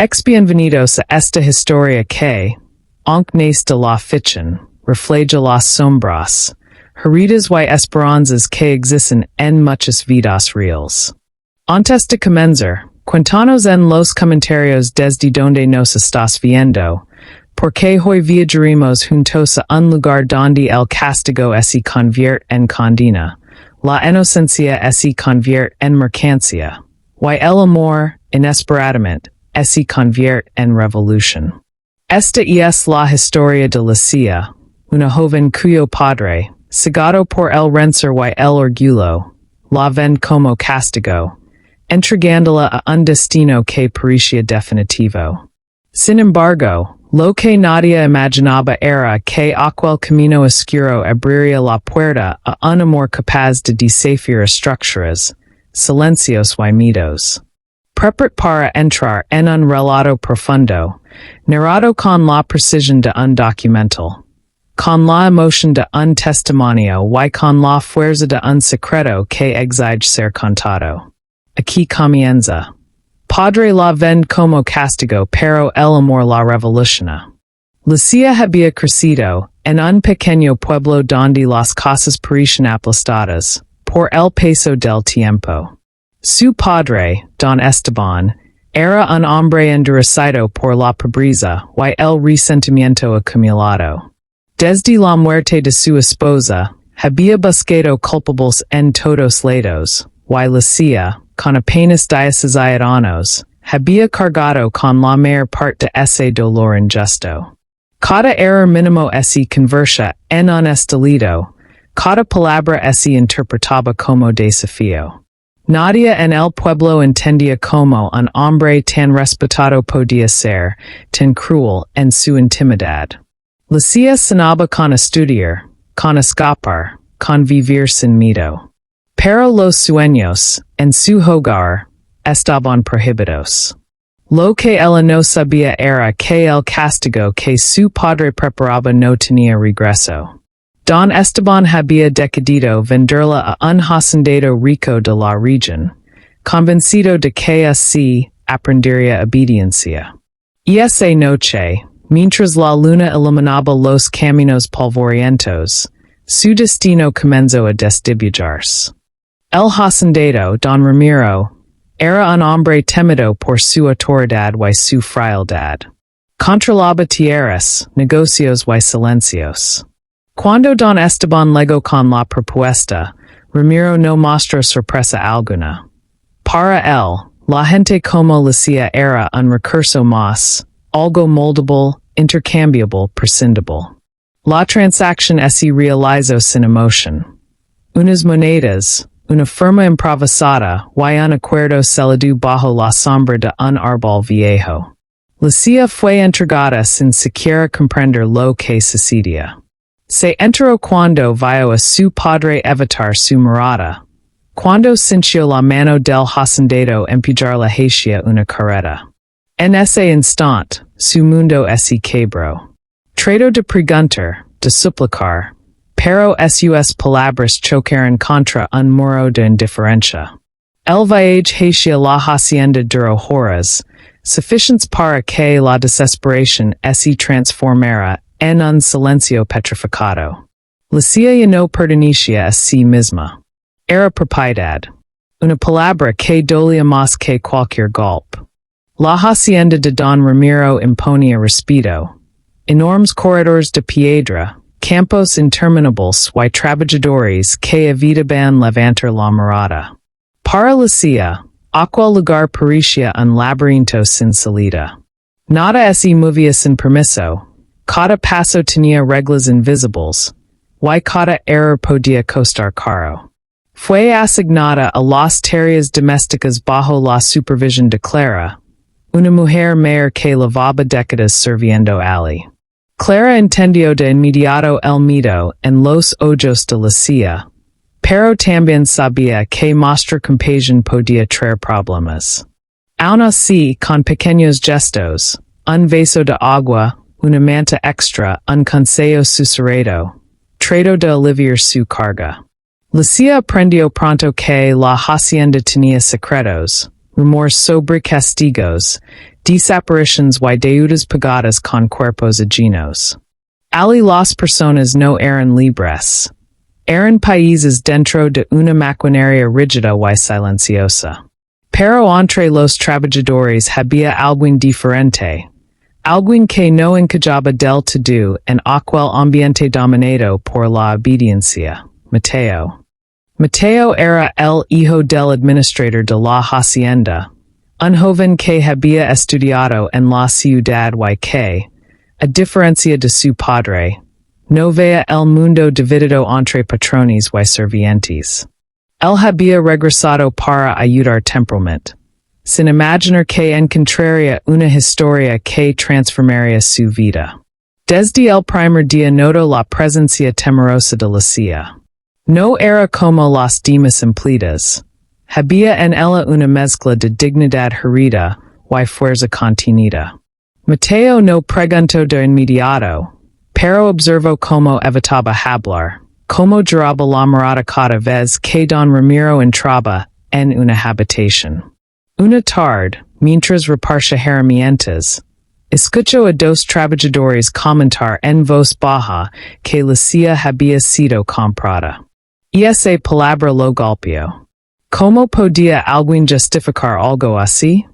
Bienvenidos a esta historia que, aunque nace de la ficción, refleja las sombras, heridas y esperanzas que existen en muchas vidas reales. Antes de comenzar, cuéntanos en los comentarios desde donde nos estás viendo, porque hoy viajaremos juntos a un lugar donde el castigo se convierte en condena, la inocencia se convierte en mercancía, y el amor, inesperadamente, se convierte en revolución. Esta es la historia de Lucia, una joven cuyo padre, cegado por el rencor y el orgullo, la vende como castigo, entregándola a un destino que parecía definitivo. Sin embargo, lo que nadie imaginaba era que aquel camino oscuro abriría la puerta a un amor capaz de desafiar estructuras, silencios y mitos. Prepárate para entrar en un relato profundo, narrado con la precisión de un documental, con la emoción de un testimonio y con la fuerza de un secreto que exige ser contado. Aquí comienza. Padre La Vende como castigo, pero el amor la revoluciona. Lucia había crecido en un pequeño pueblo donde las casas parecían aplastadas por el peso del tiempo. Su padre, Don Esteban, era un hombre endurecido por la pobreza y el resentimiento acumulado. Desde la muerte de su esposa, había buscado culpables en todos lados, y Lucia, con apenas 17 años, había cargado con la mayor parte de ese dolor injusto. Cada error mínimo se convertía en un estallido, cada palabra se interpretaba como desafío. Nadie en el pueblo entendía cómo un hombre tan respetado podía ser tan cruel en su intimidad. Lucia soñaba con estudiar, con escapar, con vivir sin miedo. Pero los sueños, en su hogar, estaban prohibidos. Lo que ella no sabía era que el castigo que su padre preparaba no tenía regreso. Don Esteban había decidido venderla a un hacendado rico de la región, convencido de que así aprendería obediencia. Y esa noche, mientras la luna iluminaba los caminos polvorientos, su destino comenzó a desdibujarse. El hacendado, Don Ramiro, era un hombre temido por su autoridad y su frialdad. Controlaba tierras, negocios y silencios. Cuando Don Esteban legó con la propuesta, Ramiro no mostró sorpresa alguna. Para él, la gente como Lucia era un recurso más, algo moldable, intercambiable, prescindible. La transacción se realizó sin emoción. Unas monedas, una firma improvisada y un acuerdo sellado bajo la sombra de un árbol viejo. Lucia fue entregada sin siquiera comprender lo que sucedía. Se enteró cuando vio a su padre evitar su mirada, cuando sintió la mano del hacendado empujar la hacia una carreta. En ese instante, su mundo se quebró. Trató de preguntar, de suplicar, pero sus palabras chocaron contra un muro de indiferencia. El viaje hacia la hacienda duró horas, suficientes para que la desesperación se transformara en un silencio petrificado. Lucia ya no pertenecía a sí misma. Era propiedad. Una palabra que dolía más que cualquier golpe. La hacienda de Don Ramiro imponía respeto. Enormes corredores de piedra, campos interminables y trabajadores que evitaban levantar la mirada. Para Lucia, aquel lugar parecía un laberinto sin salida. Nada se movía sin permiso. Cada paso tenía reglas invisibles, y cada error podía costar caro. Fue asignada a las tareas domésticas bajo la supervisión de Clara, una mujer mayor que lavaba décadas sirviendo Ali. Clara entendió de inmediato el miedo en los ojos de Lucia, pero también sabía que mostrar compasión podía traer problemas. Aun así, con pequeños gestos, un vaso de agua, una manta extra, un consejo susurrado, trató de aliviar su carga. Lucia aprendió pronto que la hacienda tenía secretos, rumores sobre castigos, Desapariciones y deudas pagadas con cuerpos ajenos. Ali las personas no eran libres. Eran países dentro de una maquinaria rígida y silenciosa. Pero entre los trabajadores había alguien diferente. Alguien que no encajaba del todo en aquel ambiente dominado por la obediencia. Mateo. Mateo era el hijo del administrador de la hacienda, un joven que había estudiado en la ciudad y que, a diferencia de su padre, no veía el mundo dividido entre patrones y servientes. Él había regresado para ayudar temporalmente, sin imaginar que encontraría una historia que transformaría su vida. Desde el primer día notó la presencia temerosa de Lucia. No era como las demás empleadas. Había en ella una mezcla de dignidad herida y fuerza contenida. Mateo no preguntó de inmediato, pero observó cómo evitaba hablar, cómo giraba la mirada cada vez que don Ramiro entraba en una habitación. Una tarde, mientras repartía herramientas, escuchó a dos trabajadores comentar en voz baja que Lucia había sido comprada. Y esa palabra lo golpeó. ¿Cómo podía alguien justificar algo así?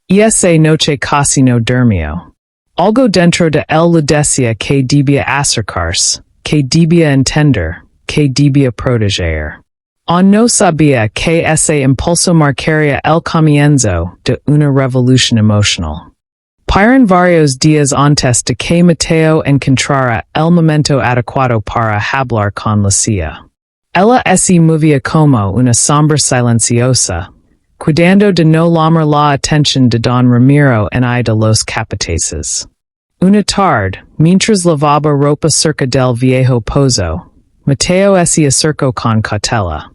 Y esa noche casi no durmió. Algo dentro de él le decía que debía acercarse, que debía entender, que debía proteger. Aún no sabía que ese impulso marcaría el comienzo de una revolución emocional. Pasaron varios días antes de que Mateo encontrara el momento adecuado para hablar con Lucia. Ella se movía como una sombra silenciosa, cuidando de no llamar la atención de don Ramiro en de los capataces. Una tarde, mientras lavaba ropa cerca del viejo pozo, Mateo se acercó con cautela.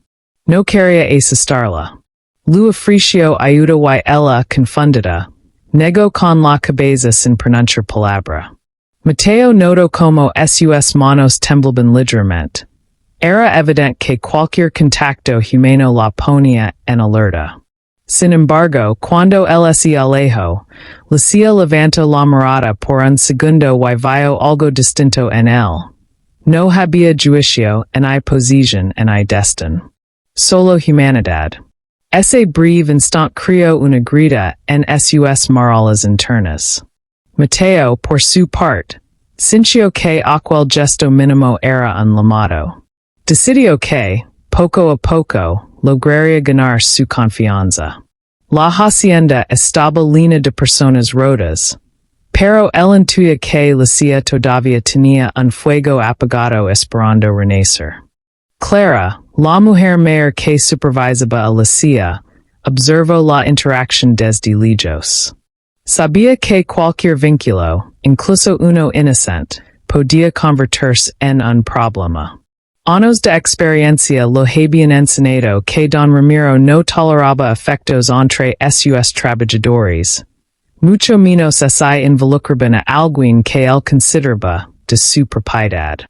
No quería asustarla. Lu ofreció ayuda y ella, confundida, negó con la cabeza sin pronunciar palabra. Mateo notó como sus manos temblaban ligeramente. Era evidente que cualquier contacto humano la ponía en alerta. Sin embargo, cuando él se alejó, Lucia levantó la mirada por un segundo y vio algo distinto en él. No había juicio en posición en destino. Solo humanidad. Ese breve instante creó una grita en sus morales internas. Mateo, por su parte, sintió que aquel gesto mínimo era un llamado. Decidió que, poco a poco, lograría ganar su confianza. La hacienda estaba llena de personas rotas, pero él intuía que Lucia todavía tenía un fuego apagado esperando renacer. Clara, la mujer mayor que supervisaba a Lucia, observó la interacción desde lejos. Sabía que cualquier vínculo, incluso uno inocente, podía convertirse en un problema. Años de experiencia lo habían enseñado que don Ramiro no toleraba afectos entre sus trabajadores, mucho menos se involucraban a alguien que él consideraba de su propiedad.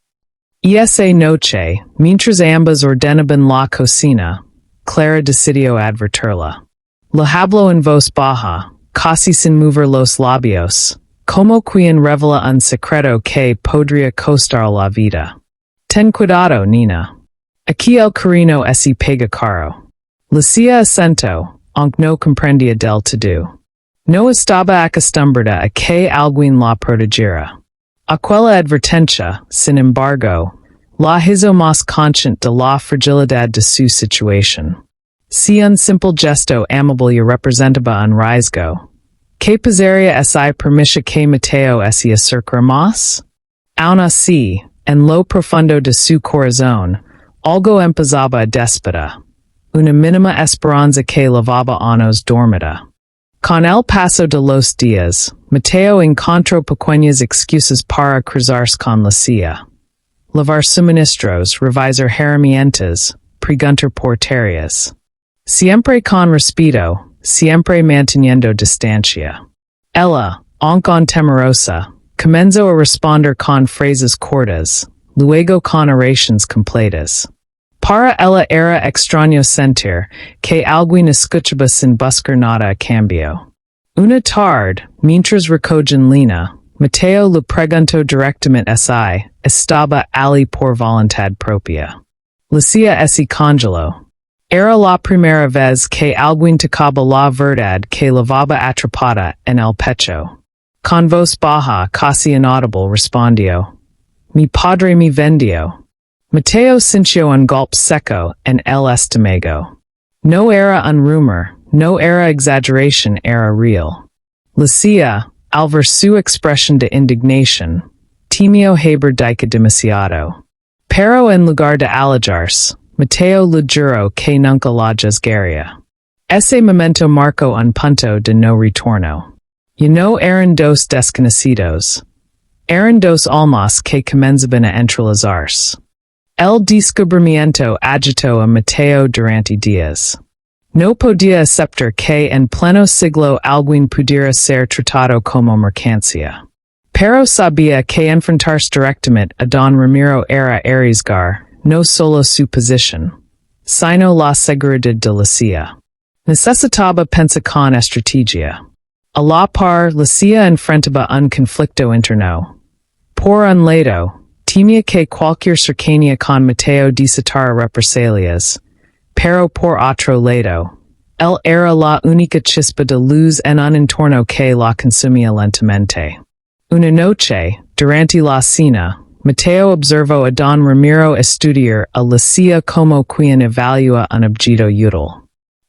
Y esa noche, mientras ambas ordenaban la cocina, Clara decidió advertirla. Le habló en voz baja, casi sin mover los labios, como quien revela un secreto que podría costar la vida. Ten cuidado, Nina. Aquí el carino se pega caro. Lucia asentó, aunque no comprendía del todo. No estaba acostumbrada a que alguien la protegiera. Aquella advertencia, sin embargo, la hizo más consciente de la fragilidad de su situación. Si un simple gesto amable representaba un riesgo, ¿qué pasaría si permitía que Mateo se acercara más? Aún así, en lo profundo de su corazón, algo empezaba a despertar. Una mínima esperanza que lavaba años dormida. Con el paso de los días, Mateo encontró pequeñas excusas para cruzarse con Lucia. Lavar suministros, revisar herramientas, preguntar por tareas. Siempre con respeto, siempre manteniendo distancia. Ella, aunque temerosa, comenzó a responder con frases cortas, luego con oraciones completas. Para ella era extraño sentir que alguien escuchaba sin buscar nada a cambio. Una tarde, mientras recogen lina, Mateo le preguntó directamente si estaba ali por voluntad propia. Lucia ese congelo. Era la primera vez que alguien tocaba la verdad que lavaba atrapada en el pecho. Con voz baja, casi inaudible, respondió. Mi padre me vendió. Mateo sintió un golpe seco en el estómago. No era un rumor, no era exageración, era real. Lucia, al ver su expresión de indignación, temió haber dicho demasiado. Pero en lugar de alejarse, Mateo le juró que nunca la juzgaría. Ese momento marcó un punto de no retorno. Y no eran dos desconocidos. Eran dos almas que comenzaban a entrelazarse. El descubrimiento agitó a Mateo durante días. No podía aceptar que en pleno siglo alguien pudiera ser tratado como mercancía. Pero sabía que enfrentarse directamente a Don Ramiro era arriesgar, no solo su posición, sino la seguridad de Lucia. Necesitaba pensar con estrategia. A la par, Lucia enfrentaba un conflicto interno. Por un lado, temía que cualquier cercanía con Mateo desatara represalias, pero por otro lado, él era la única chispa de luz en un entorno que la consumía lentamente. Una noche, durante la cena, Mateo observó a Don Ramiro estudiar a Lucia como quien evalúa un objeto útil.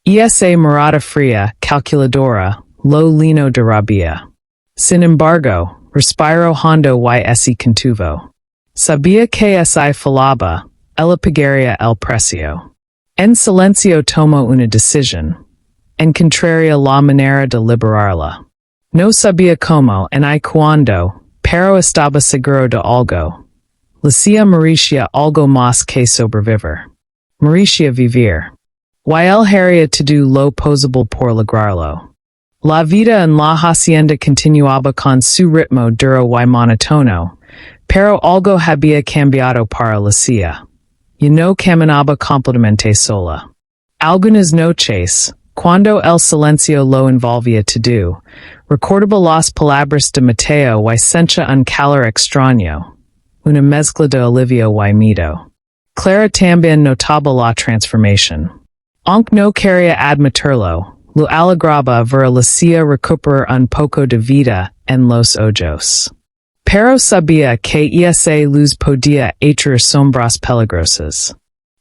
Esa mirada fría, calculadora, lo llenó de rabia. Sin embargo, respiró hondo y ese contuvo. Sabía que si falaba, ella pagaría el precio. En silencio tomó una decisión. Encontraría la manera de liberarla. No sabía cómo ni cuándo, pero estaba seguro de algo. Lucia merecía algo más que sobrevivir. Merecía vivir. Y él haría todo lo posible por lograrlo. La vida en la hacienda continuaba con su ritmo duro y monótono, pero algo había cambiado para Lucia. Y no caminaba completamente sola. Algunas noches, cuando el silencio lo envolvía todo, recordaba las palabras de Mateo y sentía un calor extraño, una mezcla de alivio y miedo. Clara también notaba la transformación. Aunque no quería admitirlo, lo alegraba ver a Lucia recuperar un poco de vida en los ojos. Pero sabía que esa luz podía echar sombras peligrosas.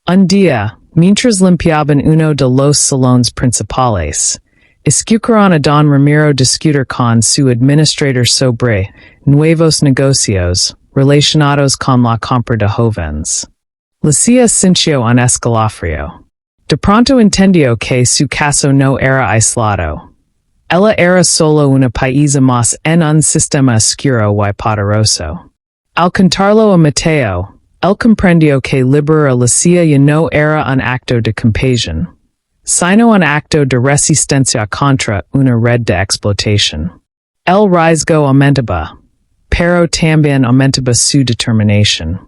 Un día, mientras limpiaban uno de los salones principales, escucharon a Don Ramiro discutir con su administrador sobre nuevos negocios relacionados con la compra de jóvenes. Lucia sintió un escalofrío. De pronto entendió que su caso no era aislado. Ella era solo una paisa más en un sistema oscuro y poderoso. Al contarlo a Mateo, él comprendió que liberar a Lucia ya no era un acto de compasión, sino un acto de resistencia contra una red de explotación. El riesgo aumentaba, pero también aumentaba su determinación.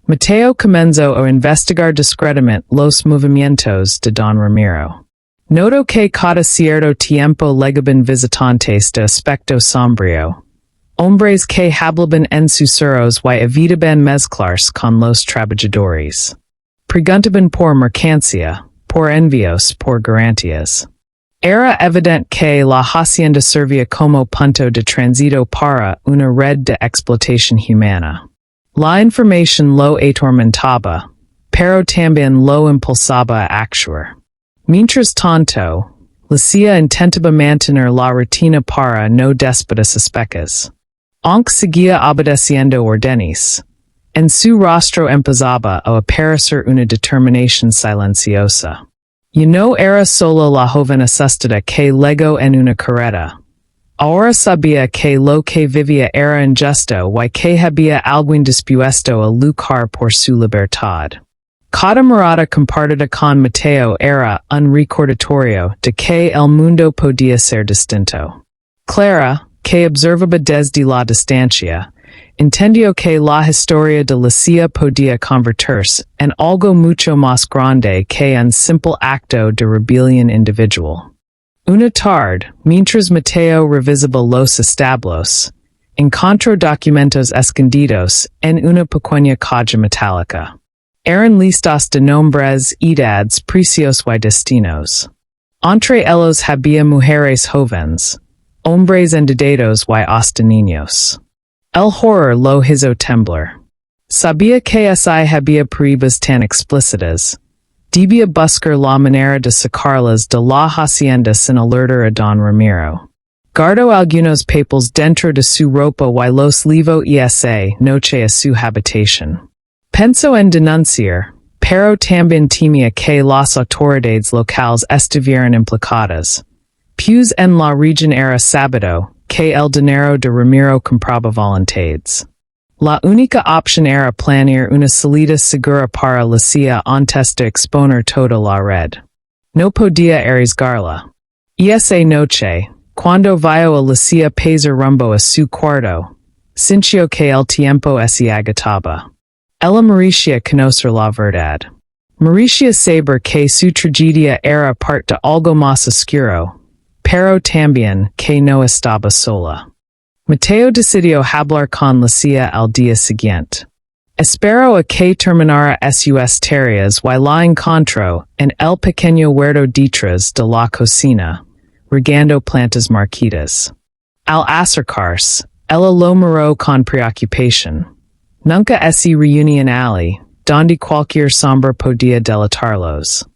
Mateo comenzó a investigar discretamente los movimientos de Don Ramiro. Notó que cada cierto tiempo llegaban visitantes de aspecto sombrío, hombres que hablaban en susurros y evitaban mezclarse con los trabajadores. Preguntaban por mercancía, por envíos, por garantías. Era evidente que la hacienda servía como punto de tránsito para una red de explotación humana. La información lo atormentaba, pero también lo impulsaba a actuar. Mientras tanto, Lucia intentaba mantener la rutina para no despertar sospechas. Aunque seguía obedeciendo órdenes, en su rostro empezaba a aparecer una determinación silenciosa. Y no era solo la joven asustada que legó en una carreta. Ahora sabía que lo que vivía era injusto y que había alguien dispuesto a luchar por su libertad. Cada mirada compartida con Mateo era un recordatorio de que el mundo podía ser distinto. Clara, que observaba desde la distancia, entendió que la historia de Lucia podía convertirse en algo mucho más grande que un simple acto de rebelión individual. Una tarde, mientras Mateo revisaba los establos, encontró documentos escondidos en una pequeña caja metálica. Eran listas de nombres, edades, precios y destinos. Entre ellos había mujeres jóvenes, hombres endedados y hasta niños. El horror lo hizo temblar. Sabía que si había pruebas tan explícitas, debía buscar la manera de sacarlas de la hacienda sin alertar a Don Ramiro. Guardó algunos papeles dentro de su ropa y los llevó esa noche a su habitación. Pensó en denunciar, pero también temía que las autoridades locales estuvieran implicadas. Pues en la región era sabido que el dinero de Ramiro compraba voluntades. La única opción era planear una salida segura para Lucia antes de exponer toda la red. No podía arriesgarla. Esa noche, cuando vio a Lucia pasar rumbo a su cuarto, sintió que el tiempo se agotaba. Ella merecía conocer la verdad. Merecía saber que su tragedia era parte de algo más oscuro, pero también que no estaba sola. Mateo decidió hablar con Lucia al día siguiente. Esperó a que terminara sus tareas y la encontró en el pequeño huerto detrás de la cocina, regando plantas marquitas. Al acercarse, ella lo miró con preocupación. Nunca se reunión allí, donde cualquier sombra podía delatarlos.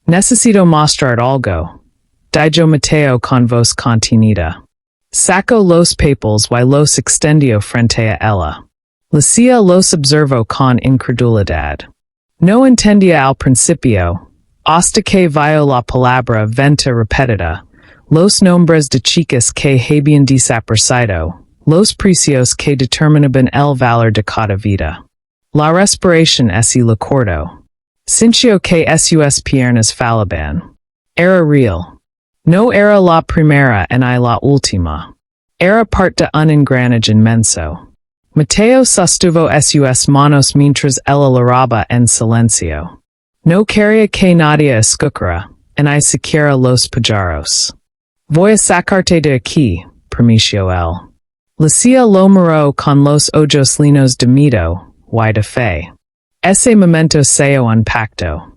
Necesito mostrar algo, dijo Mateo con voz contenida. Sacó los papeles y los extendió frente a ella. Lucia los observó con incredulidad. No entendía al principio, hasta que vio la palabra venta repetida, los nombres de chicas que habían desaparecido, los precios que determinaban el valor de cada vida. La respiración se le cortó. Sintió que sus piernas falaban. Era real. No era la primera ni la última. Era parte de un engranaje inmenso. Mateo sostuvo sus manos mientras ella lloraba en silencio. No quería que nadie escuchara, ni siquiera los pajaros. Voy a sacarte de aquí, prometió él. Lucia lo miró con los ojos llenos de miedo y de fe. Ese momento se impactó.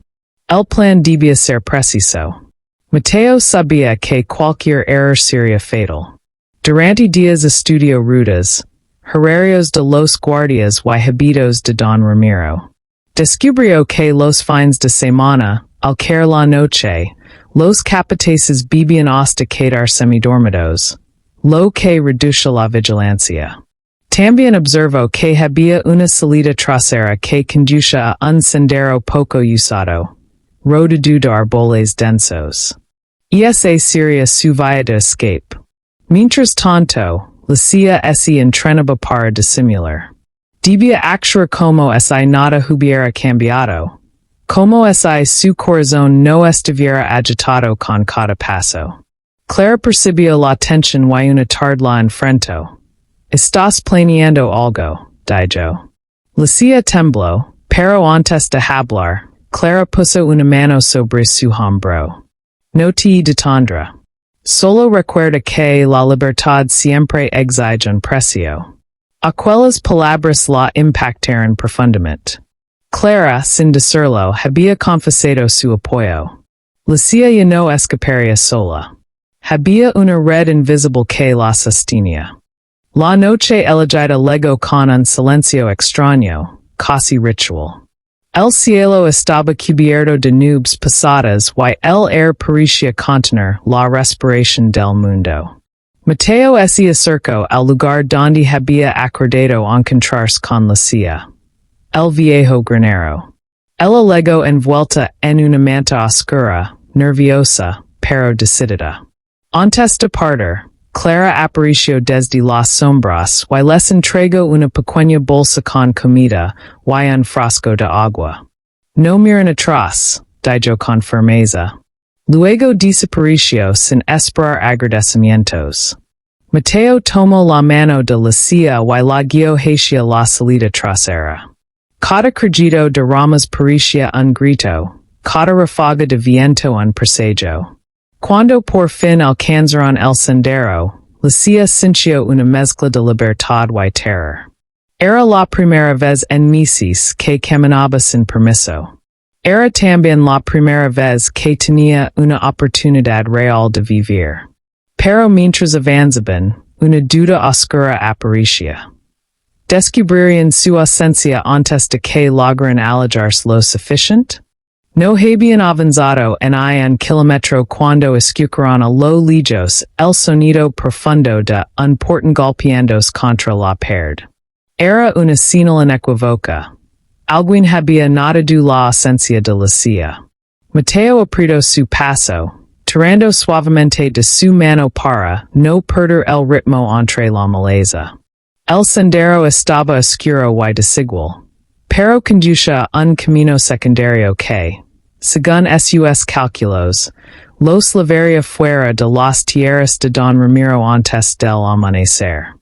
El plan debía ser preciso. Mateo sabía que cualquier error sería fatal. Durante días estudió rutas, horarios de los guardias y hábitos de Don Ramiro. Descubrió que los fines de semana, al caer la noche, los capataces bebían hasta quedar semidormidos, lo que redujo la vigilancia. También observó que había una salida trasera que conducía a un sendero poco usado, rodeado de árboles densos. Esa sería su vía de escape. Mientras tanto, Lucia se entrenaba para disimular. Debía actuar como si nada hubiera cambiado, como si su corazón no estuviera agitado con cada paso. Clara percibió la tensión y una tarde la enfrentó. Estás planeando algo, dijo. Lucia tembló, pero antes de hablar, Clara puso una mano sobre su hombro. No te detendrá. Solo recuerda que la libertad siempre exige un precio. Aquellas palabras la impactaron profundamente. Clara, sin decirlo, había confesado su apoyo. Lucia ya no escaparía sola. Había una red invisible que la sostenía. La noche elegida legó con un silencio extraño, casi ritual. El cielo estaba cubierto de nubes pesadas y el aire parecía contener la respiración del mundo. Mateo se acercó al lugar donde había acordado encontrarse con Lucia. El viejo granero. Ella legó envuelta en una manta oscura, nerviosa, pero decidida. Antes de partir, Clara apareció desde las sombras y les entregó una pequeña bolsa con comida y un frasco de agua. No miren atrás, dijo con firmeza. Luego desapareció sin esperar agradecimientos. Mateo tomó la mano de Lucia y la guió hacia la salida trasera. Cada crujido de ramas parecía un grito, cada ráfaga de viento un presagio. Cuando por fin alcanzaron el sendero, Lucía sintió una mezcla de libertad y terror. Era la primera vez en meses que caminaba sin permiso. Era también la primera vez que tenía una oportunidad real de vivir. Pero mientras avanzaban, una duda oscura aparecía. ¿Descubrirían su ausencia antes de que lograran alejarse lo suficiente? No habían avanzado en un kilómetro cuando escucharon a lo lejos el sonido profundo de un portón golpeándose contra la pared. Era una señal inequívoca. Alguien había notado la ausencia de Lucía. Mateo apretó su paso, tirando suavemente de su mano para no perder el ritmo entre la maleza. El sendero estaba oscuro y desigual, pero conducía a un camino secundario que, según sus cálculos, los llevaría fuera de las tierras de Don Ramiro antes del amanecer.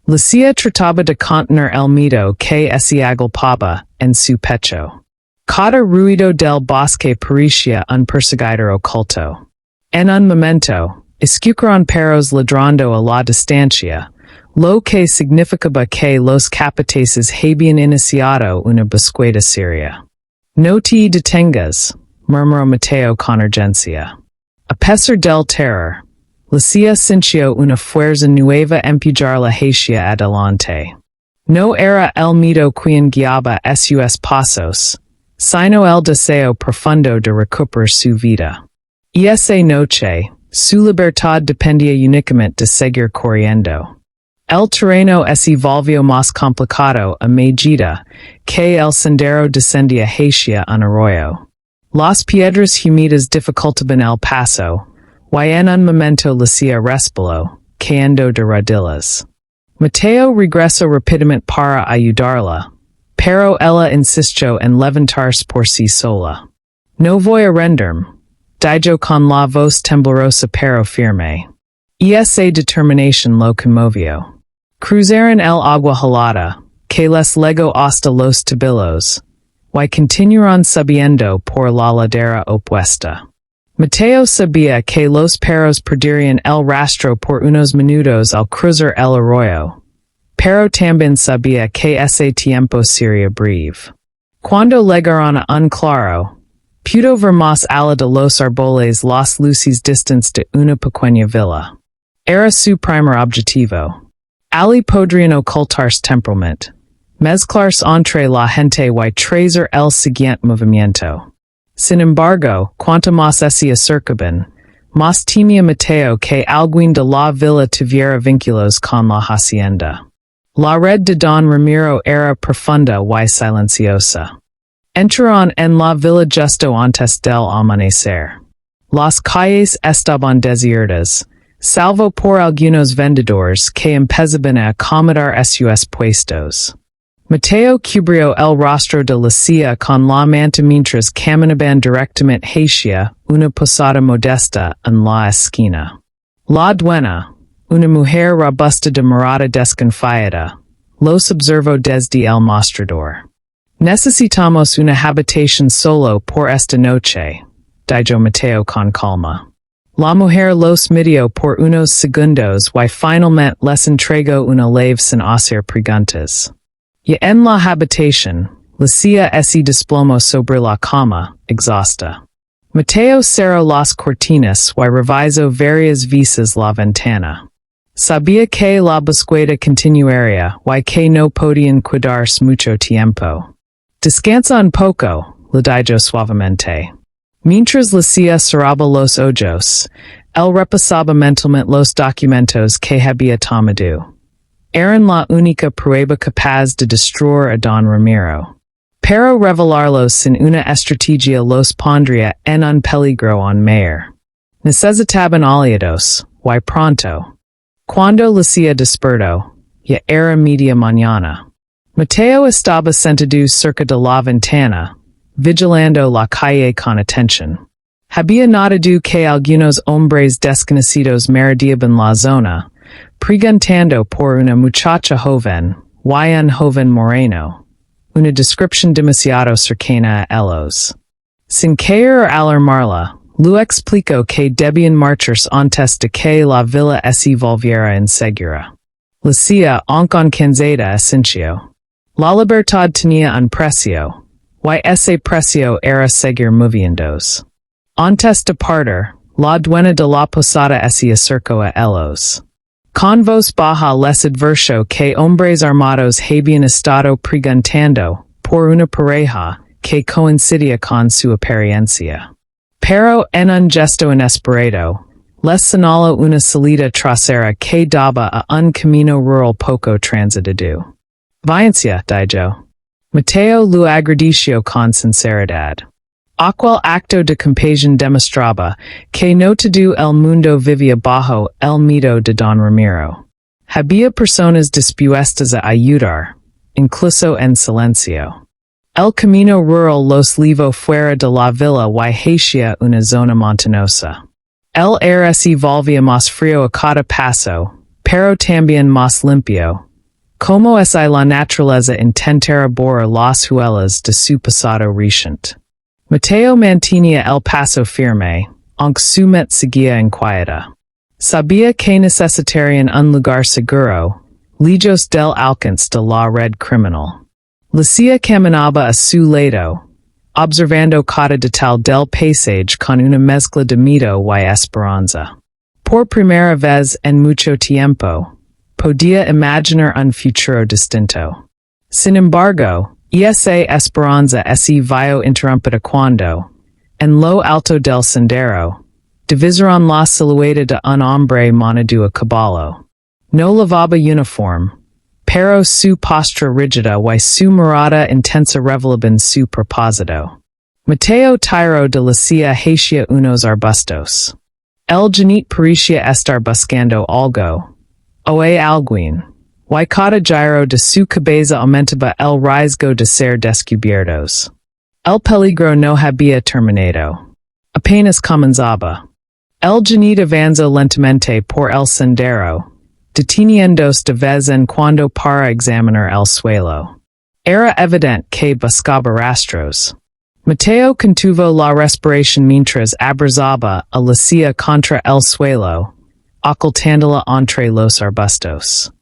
Lucía trataba de contener el miedo que se agolpaba en su pecho. Cada ruido del bosque parecía un perseguidor oculto. En un momento, escucharon perros ladrando a la distancia, lo que significaba que los capataces habían iniciado una búsqueda seria. No te detengas, murmuró Mateo con urgencia. A pesar del terror, Lucía sintió una fuerza nueva empujar hacia adelante. No era el miedo quien guiaba sus pasos, sino el deseo profundo de recuperar su vida. Y esa noche, su libertad dependía únicamente de seguir corriendo. El terreno se volvió más complicado a medida que el sendero descendía hacia un arroyo. Las piedras húmedas dificultaban el paso, y en un momento Lucía respiró, cayendo de rodillas. Mateo regresó rápidamente para ayudarla, pero ella insistió en levantarse por sí sola. No voy a rendirme, dijo con la voz temblorosa pero firme. Y esa determinación lo conmovió. Cruzaron el agua helada, que les llegó hasta los tobillos, y continuaron subiendo por la ladera opuesta. Mateo sabía que los perros perderían el rastro por unos minutos al cruzar el arroyo, pero también sabía que ese tiempo sería breve. Cuando llegaron a un claro, pudo ver más allá de los árboles las luces distantes de una pequeña villa. Era su primer objetivo. Ali podrían ocultarse temporalmente, mezclarse entre la gente y trazar el siguiente movimiento. Sin embargo, cuanto más se acercaban, más temía Mateo que alguien de la villa tuviera vínculos con la hacienda. La red de Don Ramiro era profunda y silenciosa. Entraron en la villa justo antes del amanecer. Las calles estaban desiertas, salvo por algunos vendedores que empezaban a acomodar sus puestos. Mateo cubrió el rostro de Lucía con la manta mientras caminaban directamente hacia una posada modesta en la esquina. La dueña, una mujer robusta de mirada desconfiada, los observó desde el mostrador. Necesitamos una habitación solo por esta noche, dijo Mateo con calma. La mujer los midió por unos segundos y finalmente les entregó una llave sin hacer preguntas. Y en la habitación, Lucía se desplomó sobre la cama, exhausta. Mateo cerró las cortinas y revisó varias veces la ventana. Sabía que la búsqueda continuaría y que no podían quedarse mucho tiempo. Descansa un poco, le dijo suavemente. Mientras Lucía cerraba los ojos, él repasaba mentalmente los documentos que había tomado. Eran la única prueba capaz de destruir a Don Ramiro. Pero revelarlos sin una estrategia los pondría en un peligro aún mayor. Necesitaban aliados, y pronto. Cuando Lucía despertó, ya era media mañana. Mateo estaba sentado cerca de la ventana, vigilando la calle con atención. Había notado que algunos hombres desconocidos merodeaban la zona, preguntando por una muchacha joven, y un joven moreno, una descripción demasiado cercana a ellos. Sin querer alarmarla, Lu explico que debían marchars antes de que la villa se volviera insegura. Lucia, aunque cansada esencio. La libertad tenía un precio. Y ese precio era seguir moviéndose. Antes de partir, la dueña de la posada se acercó a ellos. Con voz baja les advirtió que hombres armados habían estado preguntando por una pareja que coincidía con su apariencia. Pero en un gesto inesperado, les señaló una salida trasera que daba a un camino rural poco transitado. Valencia, dijo. Mateo lo agradeció con sinceridad. Aquel acto de compasión demostraba que no todo el mundo vivía bajo el miedo de Don Ramiro. Había personas dispuestas a ayudar, incluso en silencio. El camino rural los llevó fuera de la villa y hacia una zona montañosa. El aire se volvía más frío a cada paso, pero también más limpio. Como es la naturaleza intentara borrar las huellas de su pasado reciente. Mateo mantenía el paso firme, aunque su mente seguía inquieta. Sabía que necesitarían un lugar seguro, lejos del alcance de la red criminal. Lucia caminaba a su lado, observando cada detalle del paisaje con una mezcla de miedo y esperanza. Por primera vez en mucho tiempo, podía imaginar un futuro distinto. Sin embargo, esa esperanza se vio interrumpida cuando, en lo alto del sendero, divisaron la silueta de un hombre montado a caballo. No llevaba uniforme, pero su postura rígida y su mirada intensa revelaban su propósito. Mateo tiró de Lucia hacia unos arbustos. El janit parecía estar buscando algo, o alguien. Y cada giro de su cabeza aumentaba el riesgo de ser descubiertos. El peligro no había terminado. Apenas comenzaba. El janit avanzó lentamente por el sendero, deteniéndose de vez en cuando para examinar el suelo. Era evidente que buscaba rastros. Mateo contuvo la respiración mientras abrazaba a Lucia contra el suelo, ocultándola entre los arbustos.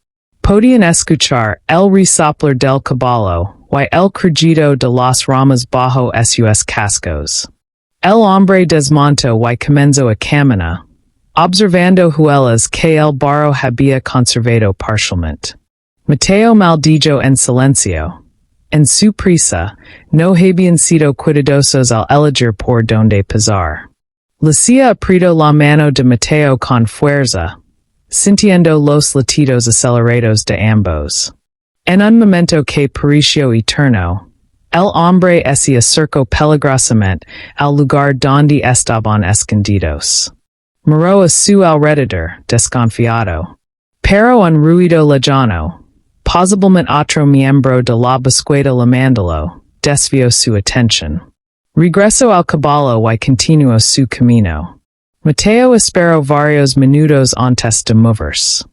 Podían escuchar el resoplar del caballo y el crujido de las ramas bajo sus cascos. El hombre desmontó y comenzó a caminar, observando huellas que el barro había conservado parcialmente. Mateo maldijo en silencio. En su prisa, no habían sido cuidadosos al elegir por donde pisar. Lucia apretó la mano de Mateo con fuerza, sintiendo los latidos acelerados de ambos. En un momento que pareció eterno, el hombre se acercó peligrosamente al lugar donde estaban escondidos. Miró a su alrededor, desconfiado. Pero un ruido lejano, posiblemente otro miembro de la búsqueda lamándolo, desvió su atención. Regresó al caballo y continuó su camino. Mateo esperó varios minutos antes de moverse.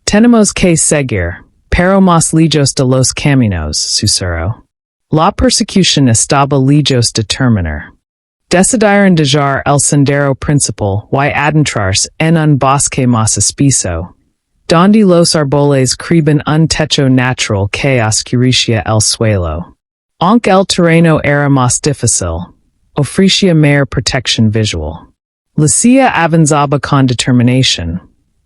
Tenemos que seguir, pero más lejos de los caminos, susurró. La persecución estaba lejos de terminar. Decidieron dejar el sendero principal y adentrarse en un bosque más espeso, donde los árboles creaban un techo natural que oscurecía el suelo. Aunque el terreno era más difícil, ofrecía mayor protección visual. Lucia avanzaba con determinación,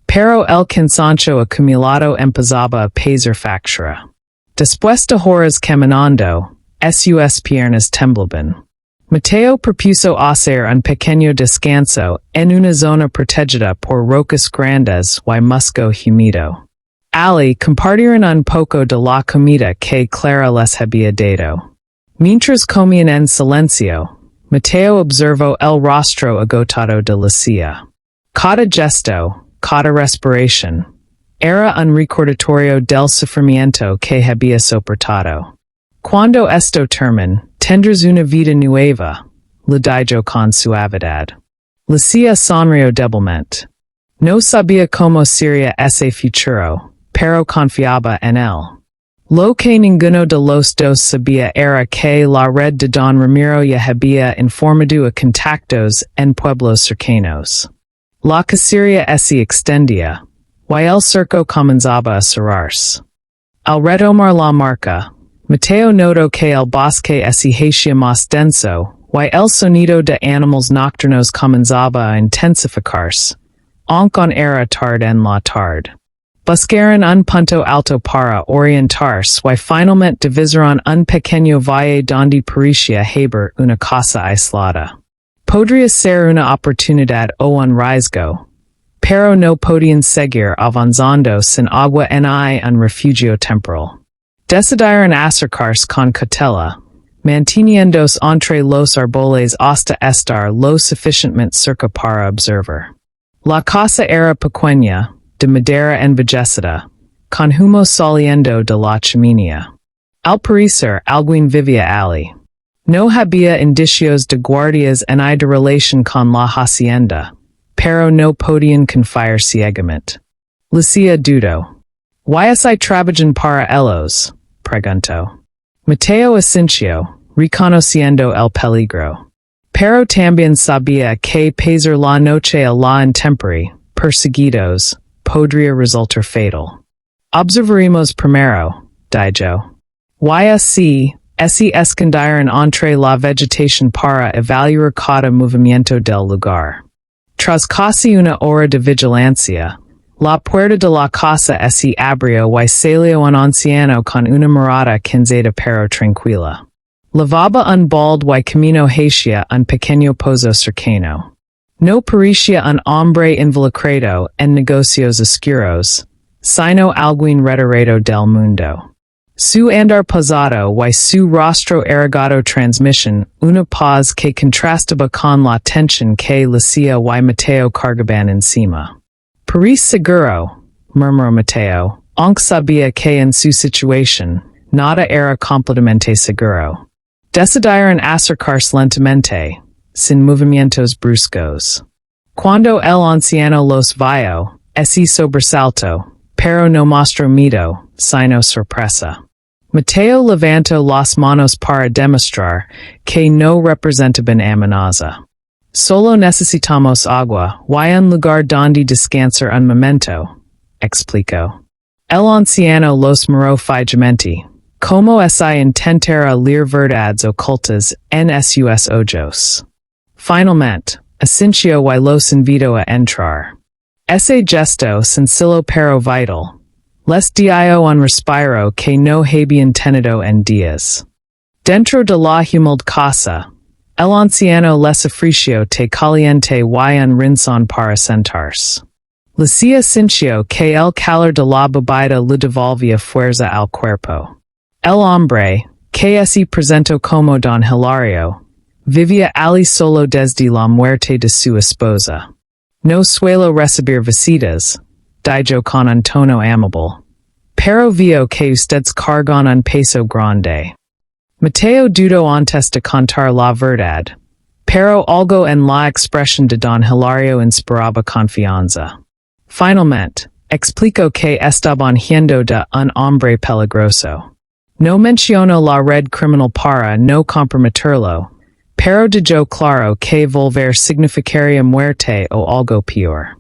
pero el cansancio acumulado empezaba a pesar factura. Después de horas caminando, sus piernas temblaban. Mateo propuso hacer un pequeño descanso en una zona protegida por rocas grandes y musgo húmedo. Ali compartieron un poco de la comida que Clara les había dado. Mientras comían en silencio, Mateo observó el rostro agotado de Lucia. Cada gesto, cada respiración, era un recordatorio del sufrimiento que había soportado. Cuando esto terminó, tendrás una vida nueva, le dijo con suavidad. Lucia sonrió débilmente. No sabía cómo sería ese futuro, pero confiaba en él. Lo que ninguno de los dos sabía era que la red de Don Ramiro ya había informado a contactos en pueblos cercanos. La cacería se extendía, y el cerco comenzaba a cerrarse. Al retomar la marca, Mateo notó que el bosque se hacía más denso, y el sonido de animales nocturnos comenzaba a intensificarse, aunque era tarde en la tarde. Buscaron un punto alto para orientarse y finalmente divisaron un pequeño valle donde parecía haber una casa aislada. Podría ser una oportunidad o un riesgo, pero no podían seguir avanzando sin agua ni un refugio temporal. Decidieron acercarse con cautela, manteniéndose entre los árboles hasta estar lo suficientemente cerca para observar. La casa era pequeña, de madera envejecida, con humo saliendo de la chimenea. Al parecer, alguien vivía allí. No había indicios de guardias ni de relación con la hacienda, pero no podían confiar ciegamente. Lucia dudó. ¿Why hay trabajan para ellos? Preguntó. Mateo asintió, reconociendo el peligro. Pero también sabía que pasar la noche a la intemperie, perseguidos, podría resultar fatal. Observaremos primero, dijo. Y así, escondieron entre la vegetación para evaluar cada movimiento del lugar. Tras casi una hora de vigilancia, la puerta de la casa se abrió y salió un anciano con una mirada cansada pero tranquila. Lavaba un balde y camino hacia un pequeño pozo cercano. No parecía un hombre involucrado en negocios oscuros, sino alguien retirado del mundo. Su andar posado y su rostro erigado transmisión una paz que contrastaba con la tensión que Lucia y Mateo cargaban encima. Parece seguro, murmuró Mateo, aunque sabía que en su situación, nada era completamente seguro. Decidieron acercarse lentamente, sin movimientos bruscos. Cuando el anciano los vio, se sobresaltó, pero no mostró miedo, sino sorpresa. Mateo levantó las manos para demostrar que no representaban amenaza. Solo necesitamos agua y un lugar donde descansar un momento, explicó. El anciano los miró fijamente, como si intentara leer verdades ocultas en sus ojos. Finalmente, asintió y los invitó a entrar. Ese gesto sencillo pero vital, les dio un respiro que no habían tenido en días. Dentro de la humilde casa, el anciano les ofreció té caliente y un rinzón para sentarse. Lucia sintió que el calor de la bebida le devolvía fuerza al cuerpo. El hombre, que se presentó como Don Hilario, vivía allí solo desde la muerte de su esposa. No suelo recibir visitas, dijo con un tono amable. Pero vio que ustedes cargan un peso grande. Mateo dudó antes de contar la verdad, pero algo en la expresión de Don Hilario inspiraba confianza. Finalmente, explicó que estaban yendo de un hombre peligroso. No mencionó la red criminal para no comprometerlo, pero dejó claro que volver significaría muerte o algo peor.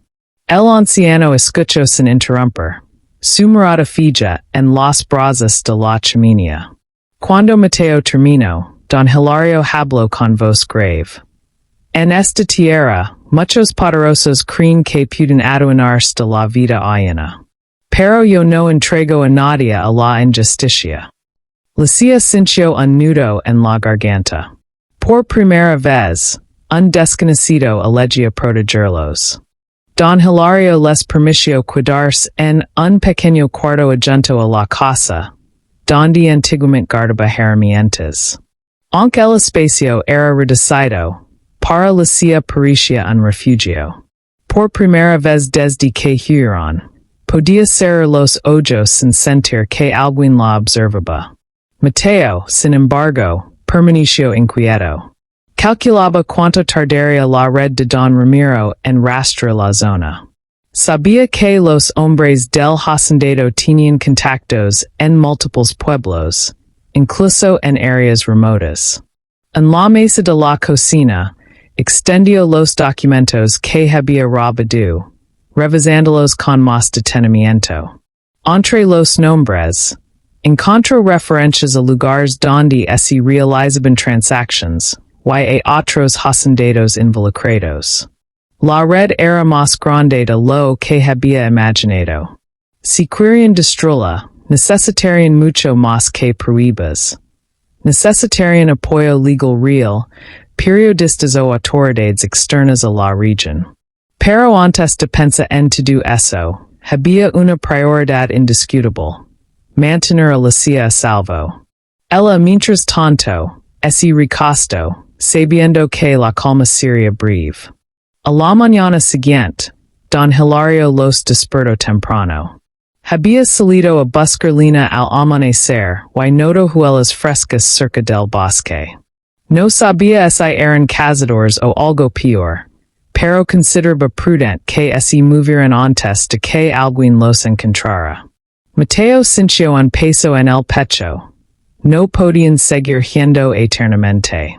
El anciano escuchó sin interrumpir, su mirada fija en las brasas de la chimenea. Cuando Mateo terminó, Don Hilario habló con voz grave. En esta tierra, muchos poderosos creen que pueden adueñarse de la vida ajena. Pero yo no entrego a nadie a la injusticia. Lucia sintió un nudo en la garganta. Por primera vez, un desconocido elegía protegerlos. Don Hilario les permitió quedarse en un pequeño cuarto adjunto a la casa, donde antiguamente guardaba herramientas. Aunque el espacio era reducido, para Lucia parecía un refugio. Por primera vez desde que huyeron, podía cerrar los ojos sin sentir que alguien la observaba. Mateo, sin embargo, permaneció inquieto. Calculaba cuánto tardaría la red de Don Ramiro en rastrear la zona. Sabía que los hombres del hacendado tenían contactos en múltiples pueblos, incluso en áreas remotas. En la mesa de la cocina, extendió los documentos que había robado, revisándolos con más detenimiento. Entre los nombres, encontró referencias a lugares donde se realizaban transactions, y a otros hacendados involucrados. La red era más grande de lo que había imaginado. Si querían destruirla, necesitarían mucho más que pruebas. Necesitarían apoyo legal real, periodistas o autoridades externas a la región. Pero antes de pensar en todo eso, había una prioridad indiscutible: mantener a Lucia a salvo. Ella, mientras tanto, ese recostó, sabiendo que la calma sería breve. A la mañana siguiente, don Hilario los despertó temprano. Había salido a buscar lina al amanecer y notó huellas frescas cerca del bosque. No sabía si eran cazadores o algo peor, pero consideraba prudente que se movieran antes de que alguien los encontrara. Mateo sintió un peso en el pecho. No podían seguir yendo eternamente.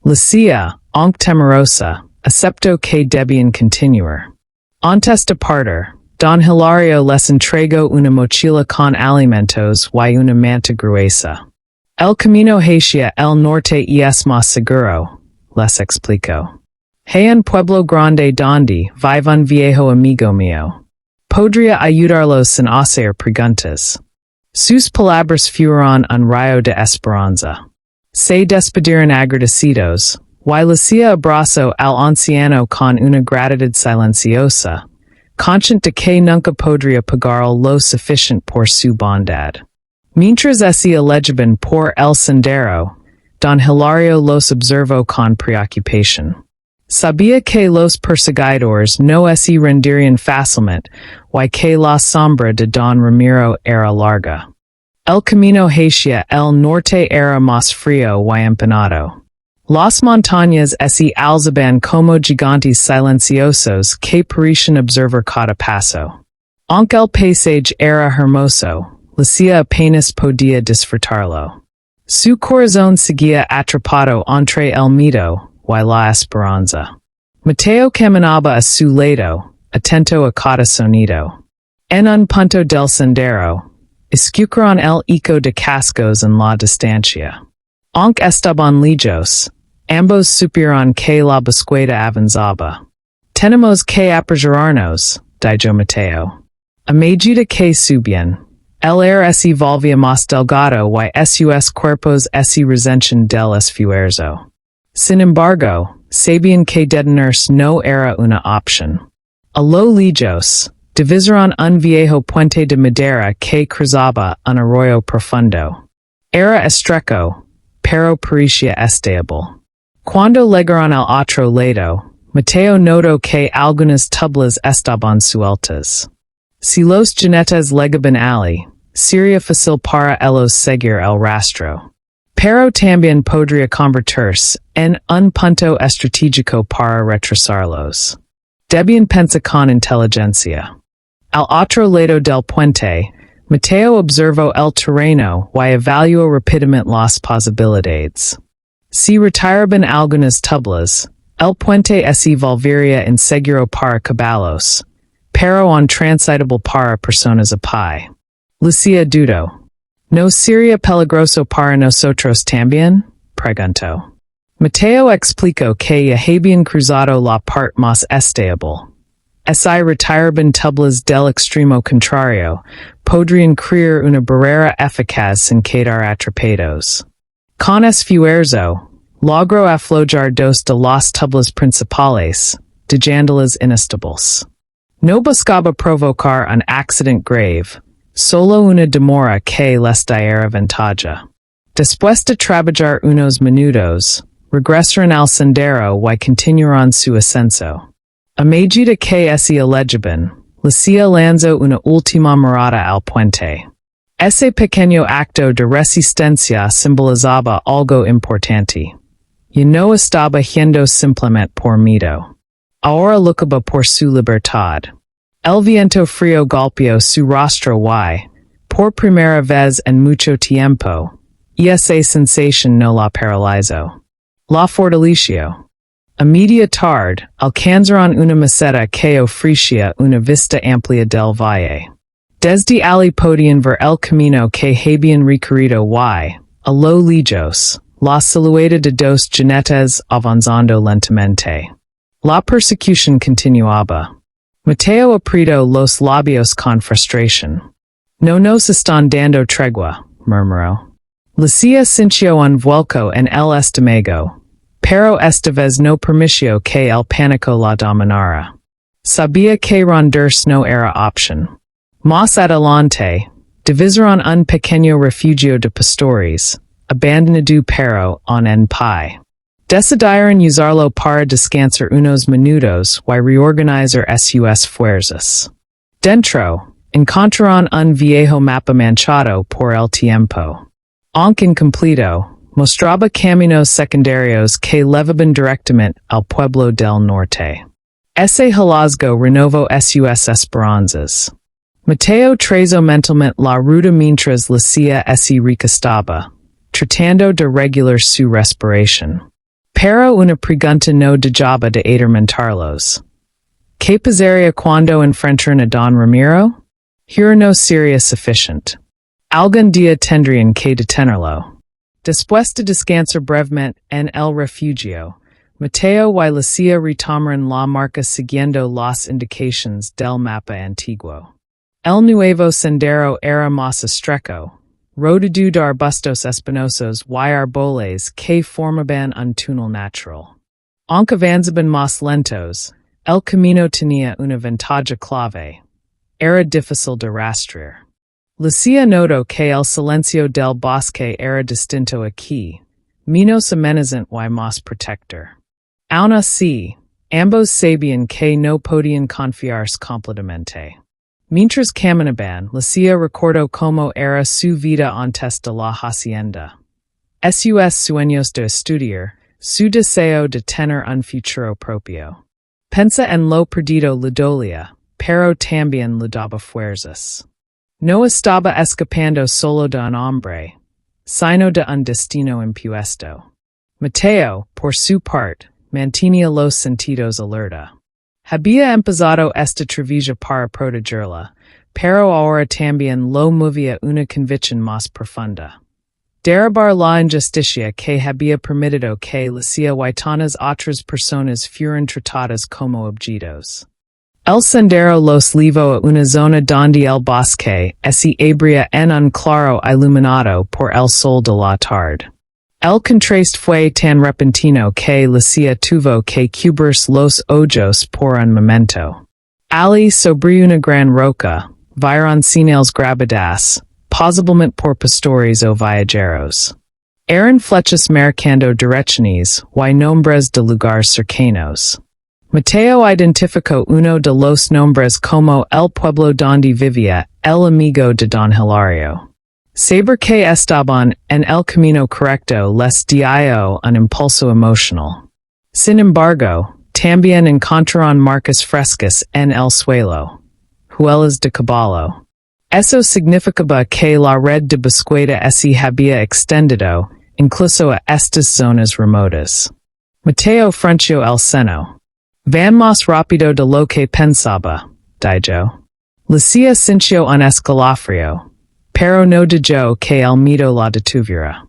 Lucia, aunque temerosa, aceptó que debían continuar. Antes de partir, don Hilario les entregó una mochila con alimentos y una manta gruesa. El camino hacia el norte es más seguro, les explicó. Hay un pueblo grande donde vive un viejo amigo mío. Podría ayudarlos sin hacer preguntas. Sus palabras fueron un rayo de esperanza. Se despidieron agradecidos, y Lucia abrazó al anciano con una gratitud silenciosa, consciente de que nunca podría pagar lo suficiente por su bondad. Mientras se alejaban por el sendero, don Hilario los observó con preocupación. Sabía que los perseguidores no se rendirían fácilmente y que la sombra de don Ramiro era larga. El camino hacia el norte era más frío y empinado. Las montañas se alzaban como gigantes silenciosos que parecían observar cada paso. Aunque el paisaje era hermoso, Lucia apenas podía disfrutarlo. Su corazón seguía atrapado entre el miedo y la esperanza. Mateo caminaba a su lado, atento a cada sonido. En un punto del sendero, escucharon el eco de cascos en la distancia. Aunque estaban lejos, ambos supieron que la búsqueda avanzaba. Tenemos que apresurarnos, dijo Mateo. A medida que subían, el aire se volvía más delgado y sus cuerpos se resentían del esfuerzo. Sin embargo, sabían que detenerse no era una opción. A lo lejos, divisaron un viejo puente de madera que cruzaba un arroyo profundo. Era estrecho, pero parecía estable. Cuando llegaron al otro lado, Mateo notó que algunas tablas estaban sueltas. Si los jinetes llegaban allí, sería fácil para ellos seguir el rastro. Pero también podría convertirse en un punto estratégico para retrasarlos. Debían pensar con inteligencia. Al otro lado del puente, Mateo observó el terreno y evaluó rápidamente las posibilidades. Si retiraban algunas tablas, el puente se volvería inseguro para caballos, pero intransitable para personas a pie. Lucia dudó. ¿No sería peligroso para nosotros también? Preguntó. Mateo explicó que ya habían cruzado la parte más estable. Si retiraban tablas del extremo contrario, podrían crear una barrera eficaz sin quedar atrapados. Con esfuerzo, logró aflojar dos de las tablas principales, dejándolas inestables. No buscaba provocar un accidente grave, solo una demora que les diera ventaja. Después de trabajar unos minutos, regresaron al sendero y continuaron su ascenso. A medida que se alejaban, Lucia lanzó una última mirada al puente. Ese pequeño acto de resistencia simbolizaba algo importante. Y no estaba yendo simplemente por miedo. Ahora luchaba por su libertad. El viento frío golpeó su rostro y, por primera vez en mucho tiempo, esa sensación no la paralizó. La fortaleció. A media tarde, alcanzaron una meseta que ofrecía una vista amplia del valle. Desde allí podían ver el camino que habían recorrido y, a lo lejos, la silueta de dos jinetes avanzando lentamente. La persecución continuaba. Mateo apretó los labios con frustración. No nos están dando tregua, murmuró. Lucia sintió un vuelco en el estómago, pero esta vez no permitió que el pánico la dominara. Sabía que rendirse no era opción. Más adelante, divisaron un pequeño refugio de pastores, abandonado pero aún en pie. Decidieron usarlo para descansar unos minutos y reorganizar sus fuerzas. Dentro, encontraron un viejo mapa manchado por el tiempo. Aunque incompleto, mostraba caminos secundarios que levaban directamente al pueblo del norte. Ese hallazgo renovó sus esperanzas. Mateo trazó mentalmente la ruta mientras Lucia se recostaba, tratando de regular su respiración. Pero una pregunta no dejaba de atormentarlos. ¿Qué pasaría cuando enfrentaran a Don Ramiro? Here no sería suficiente. Algún día tendrían que detenerlo. Después de descansar brevemente en el refugio, Mateo y Lucia retomaron la marca siguiendo las indicaciones del mapa antiguo. El nuevo sendero era más estrecho, rodeado de arbustos espinosos y árboles que formaban un túnel natural. Aunque avanzaban más lentos, el camino tenía una ventaja clave. Era difícil de rastrear. Lucia notó que el silencio del bosque era distinto aquí, menos amenazante y más protector. Aun así, ambos sabían que no podían confiarse completamente. Mientras caminaban, Lucia recordó cómo era su vida antes de la hacienda. Sus sueños de estudiar, su deseo de tener un futuro propio. Pensa en lo perdido le dolía, pero también le daba fuerzas. No estaba escapando solo de un hombre, sino de un destino impuesto. Mateo, por su parte, mantenía los sentidos alerta. Había empezado esta travesía para protegerla, pero ahora también lo movía una convicción más profunda. Derribar la injusticia que había permitido que Lucia y tantas otras personas fueran tratadas como objetos. El sendero los llevó a una zona donde el bosque se abría en un claro iluminado por el sol de la tarde. El contraste fue tan repentino que Lucia tuvo que cubrirse los ojos por un momento. Allí sobre una gran roca, vieron señales grabadas, posiblemente por pastores o viajeros. Eran flechas marcando direcciones y nombres de lugares cercanos. Mateo identificó uno de los nombres como el pueblo donde vivía el amigo de Don Hilario. Saber que estaban en el camino correcto les dio un impulso emocional. Sin embargo, también encontraron marcas frescas en el suelo. Huellas de caballo. Eso significaba que la red de búsqueda se había extendido, incluso a estas zonas remotas. Mateo frunció el seno. Van más rápido de lo que pensaba, dijo. Lucia sintió un escalofrío. Pero no dejó que el miedo la detuviera.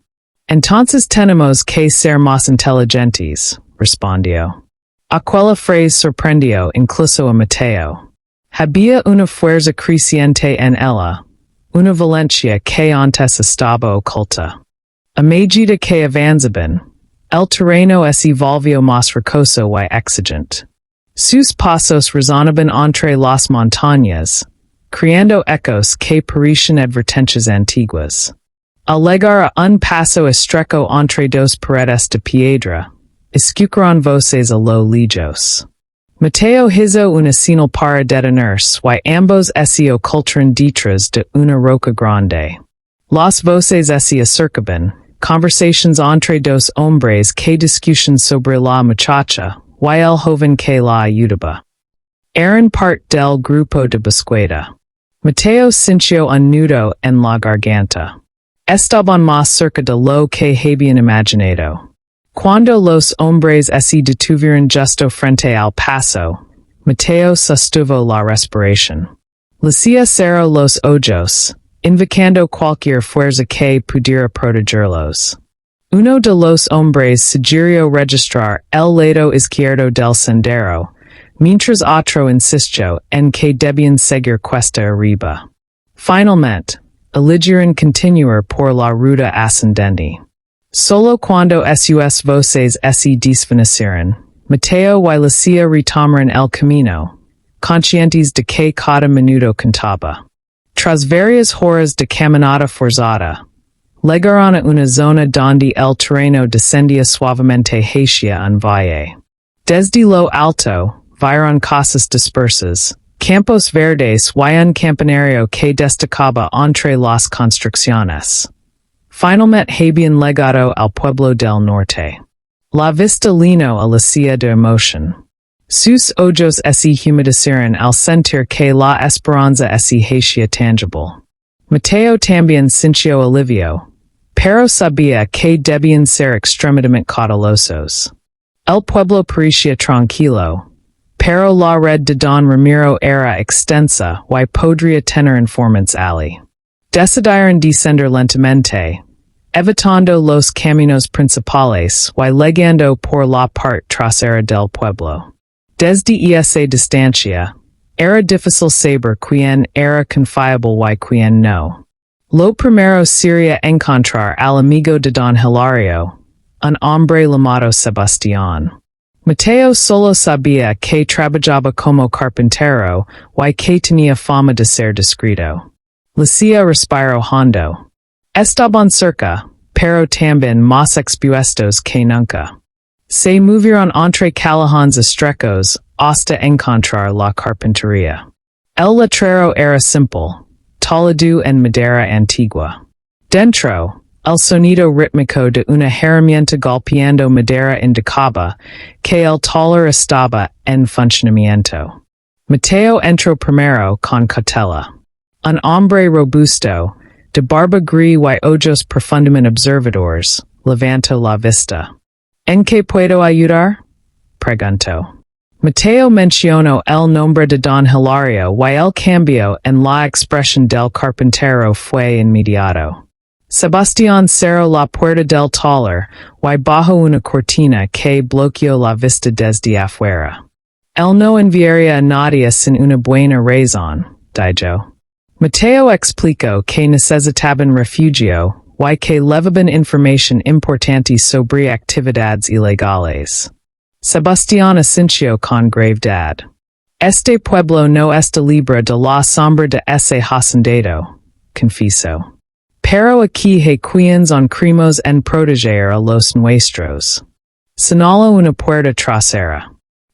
Entonces tenemos que ser más inteligentes, respondió. Aquella frase sorprendió incluso a Mateo. Había una fuerza creciente en ella, una valencia que antes estaba oculta. A medida que avanzaban, el terreno se volvió más rocoso y exigente. Sus pasos resonaban entre las montañas, creando ecos que parecían advertencias antiguas. Al llegar a un paso estrecho entre dos paredes de piedra, escucharon voces a lo lejos. Mateo hizo una señal para detenerse y ambos se ocultaron detrás de una roca grande. Las voces se acercaban, conversaciones entre dos hombres que discutían sobre la muchacha y el joven que la ayudaba. Eran parte del grupo de búsqueda. Mateo sintió un nudo en la garganta. Estaban más cerca de lo que habían imaginado. Cuando los hombres se detuvieron justo frente al paso, Mateo sostuvo la respiración. Lucia cerró los ojos, invocando cualquier fuerza que pudiera protegerlos. Uno de los hombres sugirió registrar el lado izquierdo del sendero, mientras otro insistió en que debían seguir cuesta arriba. Finalmente, eligieron continuar por la ruta ascendente. Solo cuando sus voces se desvanecieron, Mateo y Lucia retomaron el camino, conscientes de que cada minuto contaba. Tras varias horas de caminata forzada, llegaron a una zona donde el terreno descendía suavemente hacia un valle. Desde lo alto, vieron casas dispersas, campos verdes y un campanario que destacaba entre las construcciones. Finalmente habían llegado al pueblo del norte. La vista llenó a Lucia de emoción. Sus ojos se humedecieron al sentir que la esperanza se hacía tangible. Mateo también sintió alivio, pero sabía que debían ser extremadamente cautelosos. El pueblo parecía tranquilo, pero la red de Don Ramiro era extensa y podría tener informantes allí. Decidieron descender lentamente, evitando los caminos principales y llegando por la parte trasera del pueblo. Desde esa distancia, era difícil saber quién era confiable y quién no. Lo primero sería encontrar al amigo de Don Hilario, un hombre llamado Sebastián. Mateo solo sabía que trabajaba como carpintero y que tenía fama de ser discreto. Lucia respiró hondo. Estaban cerca, pero también más expuestos que nunca. Se movieron entre callejones estrechos hasta encontrar la carpintería. El letrero era simple, tallado en madera antigua. Dentro, el sonido rítmico de una herramienta golpeando madera indicaba que el taller estaba en funcionamiento. Mateo entró primero con cautela. Un hombre robusto, de barba gris y ojos profundamente observadores, levantó la vista. ¿En qué puedo ayudar? Preguntó. Mateo mencionó el nombre de Don Hilario y el cambio en la expresión del carpintero fue inmediato. Sebastián cerró la puerta del taller y bajó una cortina que bloqueó la vista desde afuera. Él no enviaría a nadie sin una buena razón, dijo. Mateo explicó que necesitaban refugio y que levaban información importante sobre actividades ilegales. Sebastián asintió con gravedad. Este pueblo no está libre de la sombra de ese hacendado, confesó. Pero aquí hay quienes on crimos en proteger a los nuestros. Señaló una puerta trasera.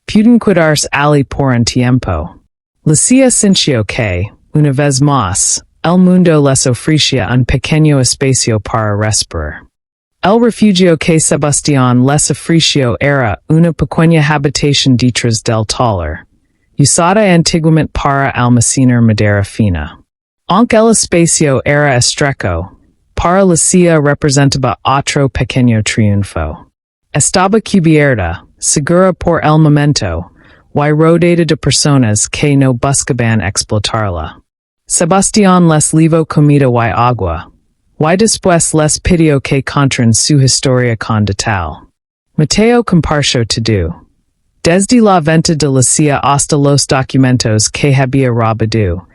Pueden quedarse allí por un tiempo. Lucia sintió que, una vez más, el mundo les ofrecía un pequeño espacio para respirar. El refugio que Sebastián les ofreció era una pequeña habitación detrás del taller, usada antiguamente para almacenar madera fina. Aunque el espacio era estrecho, para Lucia representaba otro pequeño triunfo. Estaba cubierta, segura por el momento, y rodeada de personas que no buscaban explotarla. Sebastián les llevó comida y agua, y después les pidió que contaran su historia con detalle. Mateo compartió todo. Desde la venta de Lucia hasta los documentos que había robado,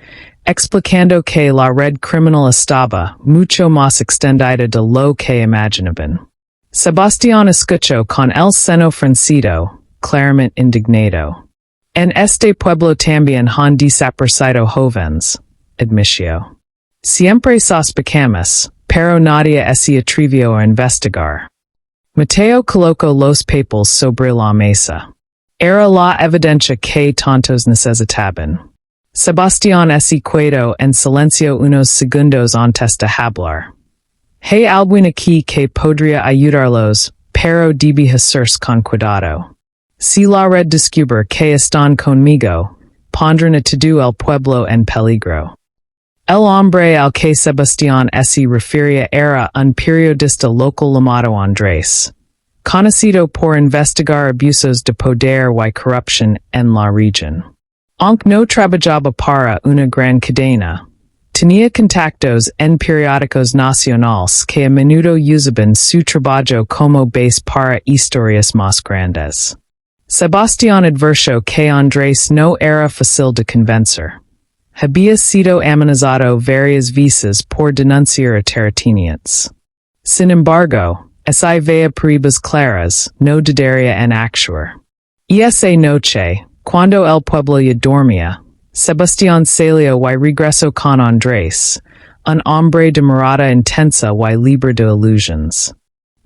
explicando que la red criminal estaba mucho más extendida de lo que imaginaban. Sebastián escuchó con el seno fruncido, claramente indignado. En este pueblo también han desaparecido jóvenes, admitió. Siempre sospechamos, pero nadie se atrevió a investigar. Mateo colocó los papeles sobre la mesa. Era la evidencia que tantos necesitaban. Sebastián se quedó en silencio unos segundos antes de hablar. Hay alguien aquí que podría ayudarlos, pero debe hacerse con cuidado. Si la red descubre que están conmigo, pondran a todo el pueblo en peligro. El hombre al que Sebastián se refería era un periodista local llamado Andrés, conocido por investigar abusos de poder y corrupción en la región. Aunque no trabajaba para una gran cadena, tenía contactos en periódicos nacionales que a menudo usaban su trabajo como base para historias más grandes. Sebastián advirtió que Andrés no era fácil de convencer. Había sido amenazado varias veces por denunciar a terratenientes. Sin embargo, esa veía peribas claras, no dudaría en actuar. Y esa noche, cuando el pueblo ya dormía, Sebastián salió y regresó con Andrés, un hombre de mirada intensa y libre de ilusiones.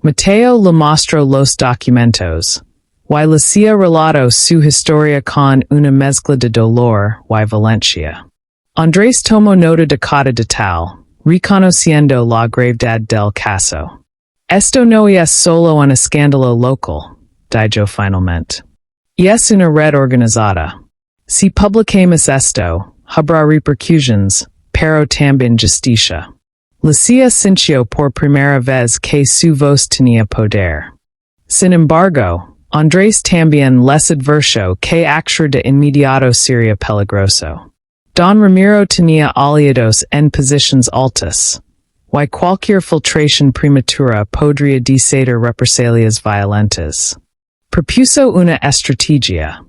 Mateo le mostró los documentos, y le hacía relato su historia con una mezcla de dolor y violencia. Andrés tomó nota de cada detalle, reconociendo la gravedad del caso. Esto no es solo un escándalo local, dijo finalmente. Es una red organizada. Si publicamos esto, habrá repercusiones, pero también justicia. Lucía sintió por primera vez que su voz tenía poder. Sin embargo, Andrés también les advirtió que actuar de inmediato sería peligroso. Don Ramiro tenía aliados en posiciones altas, y cualquier filtración prematura podría desatar represalias violentas. Propuso una estrategia.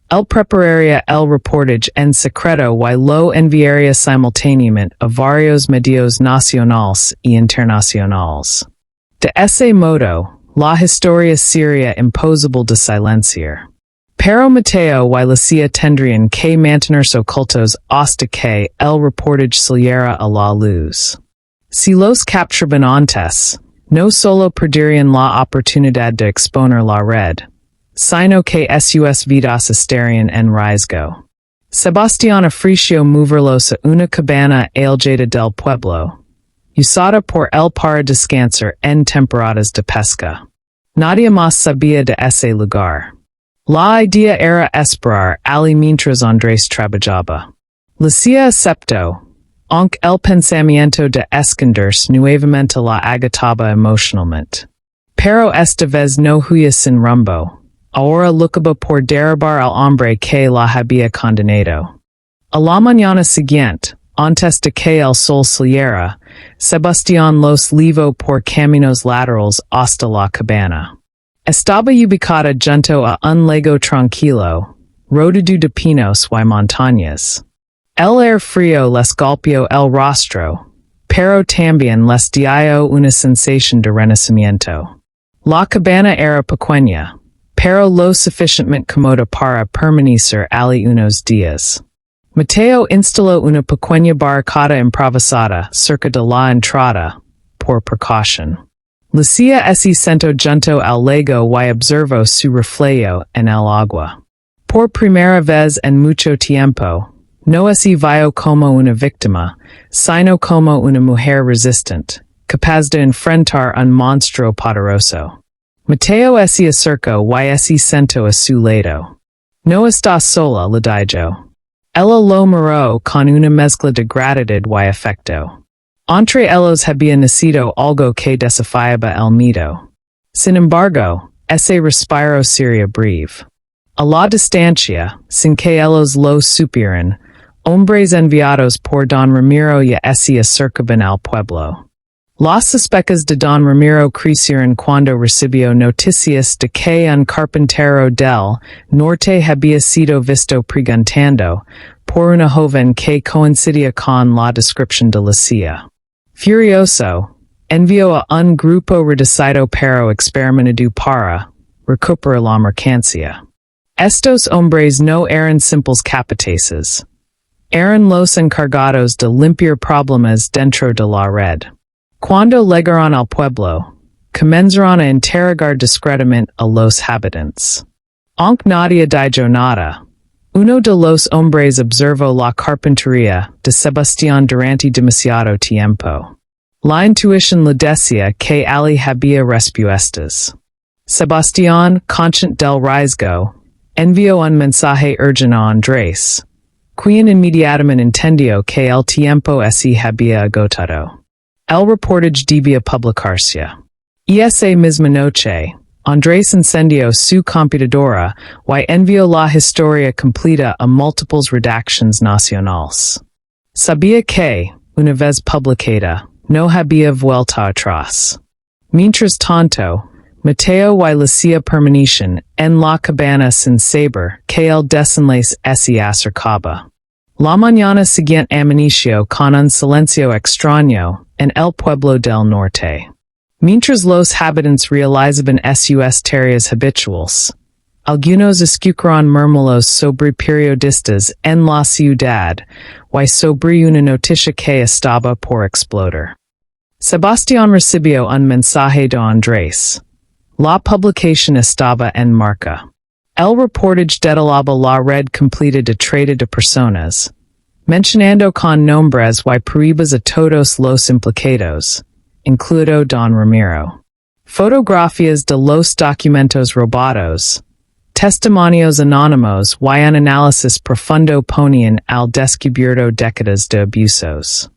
Él prepararía el reportaje en secreto y lo enviaría simultáneamente a varios medios nacionales y internacionales. De ese modo, la historia sería imposible de silenciar. Pero Mateo y Lucía tendrían que mantenerse ocultos hasta que el reportaje saliera a la luz. Si los capturaban antes, no solo perderían la oportunidad de exponer la red, sino que sus vidas estarían en riesgo. Sebastián ofreció moverlos a una cabana alejada del pueblo, usada por él para descansar en temporadas de pesca. Nadie más sabía de ese lugar. La idea era esperar allí mientras Andrés trabajaba. Lucía aceptó, aunque el pensamiento de esconderse nuevamente la agotaba emocionalmente. Pero esta vez no huía sin rumbo. Ahora lucaba por derribar al hombre que la había condenado. A la mañana siguiente, antes de que el sol saliera, Sebastián los llevó por caminos laterales hasta la cabana. Estaba ubicada junto a un lago tranquilo, rodeado de pinos y montañas. El aire frío les golpeó el rostro, pero también les dio una sensación de renacimiento. La cabana era pequeña, pero lo suficientemente cómoda para permanecer allí unos días. Mateo instaló una pequeña barricada improvisada cerca de la entrada, por precaución. Lucía se sentó junto al lago y observó su reflejo en el agua. Por primera vez en mucho tiempo, no se vio como una víctima, sino como una mujer resistente, capaz de enfrentar un monstruo poderoso. Mateo se acercó y se sentó a su lado. No está sola, le dijo. Ella lo miró con una mezcla de gratitud y afecto. Entre ellos había nacido algo que desafiaba el miedo. Sin embargo, ese respiro sería breve. A la distancia, sin que ellos lo supieran, hombres enviados por Don Ramiro ya se acercaban al pueblo. Las sospechas de Don Ramiro crecieron cuando recibió noticias de que un carpintero del norte había sido visto preguntando por una joven que coincidía con la descripción de Lucía. Furioso, envió a un grupo reducido para experimentar para recuperar la mercancía. Estos hombres no eran simples capataces. Eran los encargados de limpiar problemas dentro de la red. Cuando llegaron al pueblo, comenzaron a interrogar discretamente a los habitantes. Aunque nadie dijo nada, uno de los hombres observó la carpintería de Sebastián durante demasiado tiempo. La intuición le decía que allí había respuestas. Sebastián, consciente del riesgo, envió un mensaje urgente a Andrés, Quien inmediatamente entendió que el tiempo se había agotado. El reportaje debía publicarse. Esa misma noche, Andrés encendió su computadora y envió la historia completa a múltiples redacciones nacionales. Sabía que, una vez publicada, no había vuelta atrás. Mientras tanto, Mateo y Lucia permanecían en la cabana sin saber que el desenlace se acercaba. La mañana siguiente amaneció con un silencio extraño en el pueblo del norte. Mientras los habitantes realizaban sus tareas habituales, algunos escucharon murmullos sobre periodistas en la ciudad y sobre una noticia que estaba por explotar. Sebastián recibió un mensaje de Andrés. La publicación estaba en marcha. El reportaje detallaba la red completa de trata de personas, mencionando con nombres y pruebas a todos los implicados, incluido Don Ramiro. Fotografías de los documentos robados, testimonios anónimos y un análisis profundo ponían al descubierto décadas de abusos.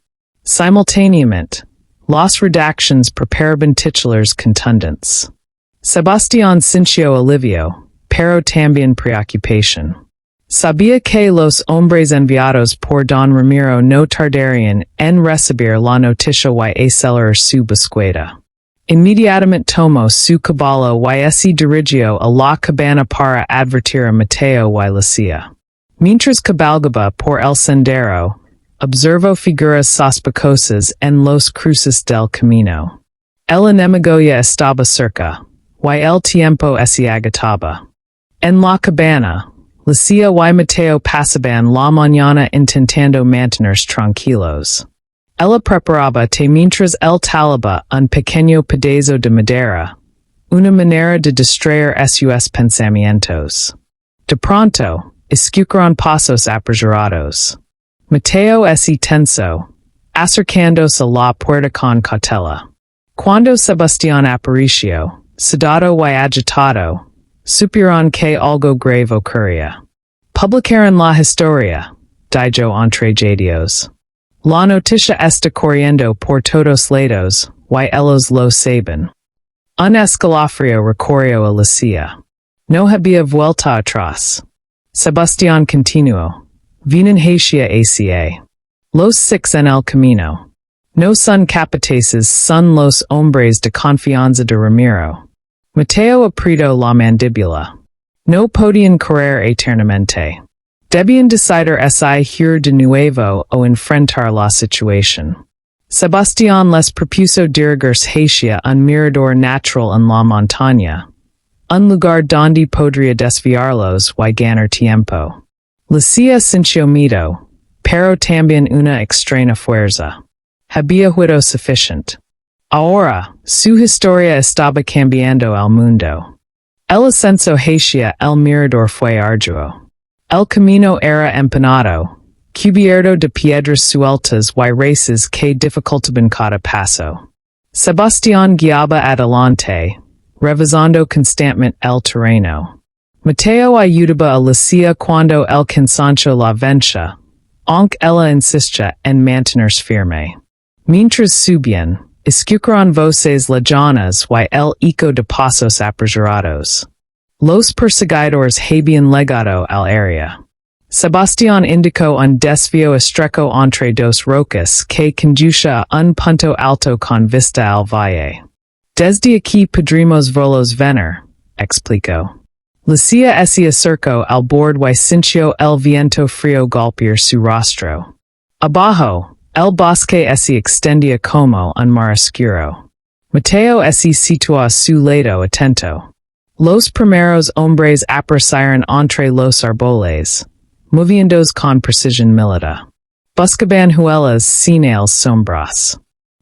Simultáneamente, las redacciones preparaban titulares contundentes. Sebastián sintió alivio, pero también preocupación. Sabía que los hombres enviados por Don Ramiro no tardarían en recibir la noticia y acelerar su búsqueda. Inmediatamente tomó su caballo y se dirigió a la cabana para advertir a Mateo y Lucia. Mientras cabalgaba por el sendero, observó figuras sospechosas en los cruces del camino. El enemigo ya estaba cerca, y el tiempo se agotaba. En la cabana, Lucia y Mateo pasaban la mañana intentando mantenerse tranquilos. Ella preparaba té mientras él talaba un pequeño pedazo de madera, una manera de distraer sus pensamientos. De pronto, escucharon pasos apresurados. Mateo se tensó, acercándose a la puerta con cautela. Cuando Sebastián apareció, sudado y agitado, supieron que algo grave ocurría. Publicaron la historia, dijo entre jadios. La noticia está corriendo por todos lados, y ellos lo saben. Un escalofrío recorrió a Lucia. No había vuelta atrás. Sebastián continuó. Vienen hacia ACA. Los six en el camino. No son capataces, son los hombres de confianza de Ramiro. Mateo apretó la mandíbula. No podían correr eternamente. Debían decidir si ir de nuevo o enfrentar la situación. Sebastián les propuso dirigirse hacia un mirador natural en la montaña, un lugar donde podría desviarlos y ganar tiempo. Lucia sintió miedo, pero también una extraña fuerza. Había huido suficiente. Ahora, su historia estaba cambiando el mundo. El ascenso hacia el mirador fue arduo. El camino era empinado, cubierto de piedras sueltas y raíces que dificultaban cada paso. Sebastián guiaba adelante, revisando constantemente el terreno. Mateo ayudaba a Lucia cuando el cansancio la vencía, aunque ella insistía en mantenerse firme. Mientras subían, escucharon voces lejanas y el eco de pasos apresurados. Los perseguidores habían llegado al área. Sebastián indicó un desvío estrecho entre dos rocas que conducía a un punto alto con vista al valle. Desde aquí podremos verlos venir, explicó. Lucia se acercó al borde y sintió el viento frío golpear su rostro. Abajo, el bosque se extendía como un mar oscuro. Mateo se situó a su lado atento. Los primeros hombres aparecieron entre los árboles, moviéndose con precisión militar. Buscaban huellas señales sombras.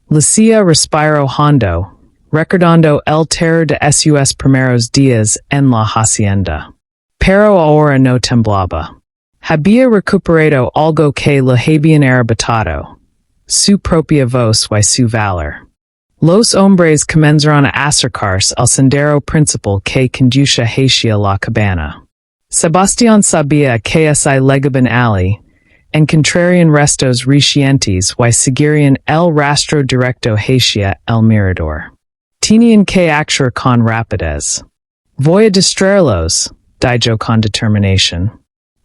Lucia respiró hondo, recordando el terror de sus primeros días en la hacienda. Pero ahora no temblaba. Había recuperado algo que le habían arrebatado, su propia voz y su valor. Los hombres comenzaron a acercarse al sendero principal que conducía hacia la cabana. Sebastián sabía que se llegaban allí, en contrarian restos recientes y siguieron el rastro directo hacia el mirador. Tenían que actuar con rapidez. Voy a distraerlos, dijo con determinación.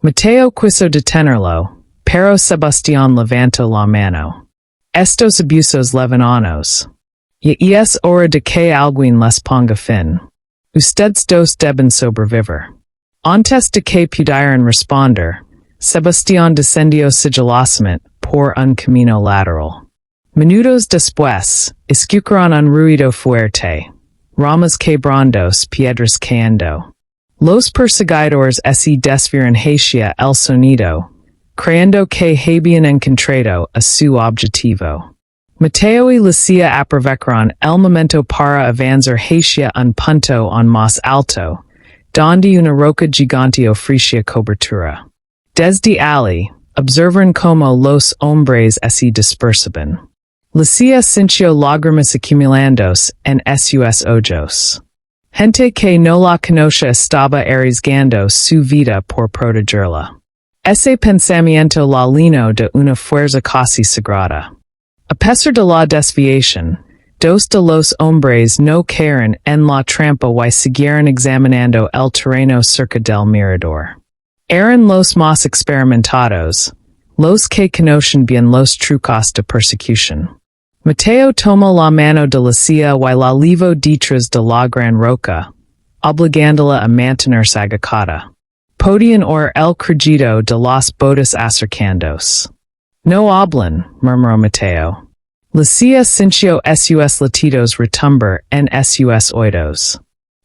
Mateo quiso detenerlo, pero Sebastián levantó la mano. Estos abusos levianos. Ya es hora de que alguien les ponga fin. Ustedes dos deben sobrevivir. Antes de que pudieran responder, Sebastián descendió sigilosamente por un camino lateral. Minutos después, escucharon un ruido fuerte. Ramas quebrandos, piedras cayendo. Los perseguidores se desviaron hacia el sonido, creyendo que habían encontrado a su objetivo. Mateo y Lucia aprovecharon el momento para avanzar hacia un punto aún más alto, donde una roca gigante ofrecía cobertura. Desde allí, observaron cómo los hombres se dispersaban. Lucia sintió lágrimas acumulándose en sus ojos. Gente que no la conocía estaba arriesgando su vida por protegerla. Ese pensamiento la llenó de una fuerza casi sagrada. A pesar de la desviación, dos de los hombres no cayeron en la trampa y siguieron examinando el terreno cerca del mirador. Eran los más experimentados, los que conocen bien los trucos de persecución. Mateo tomó la mano de Lucia y la llevó detrás de la gran roca, obligándola a mantenerse agachada. Podían oír el crujido de las botas acercándose. No hablan, murmuró Mateo. Lucia sintió sus latidos retumbar en sus oídos.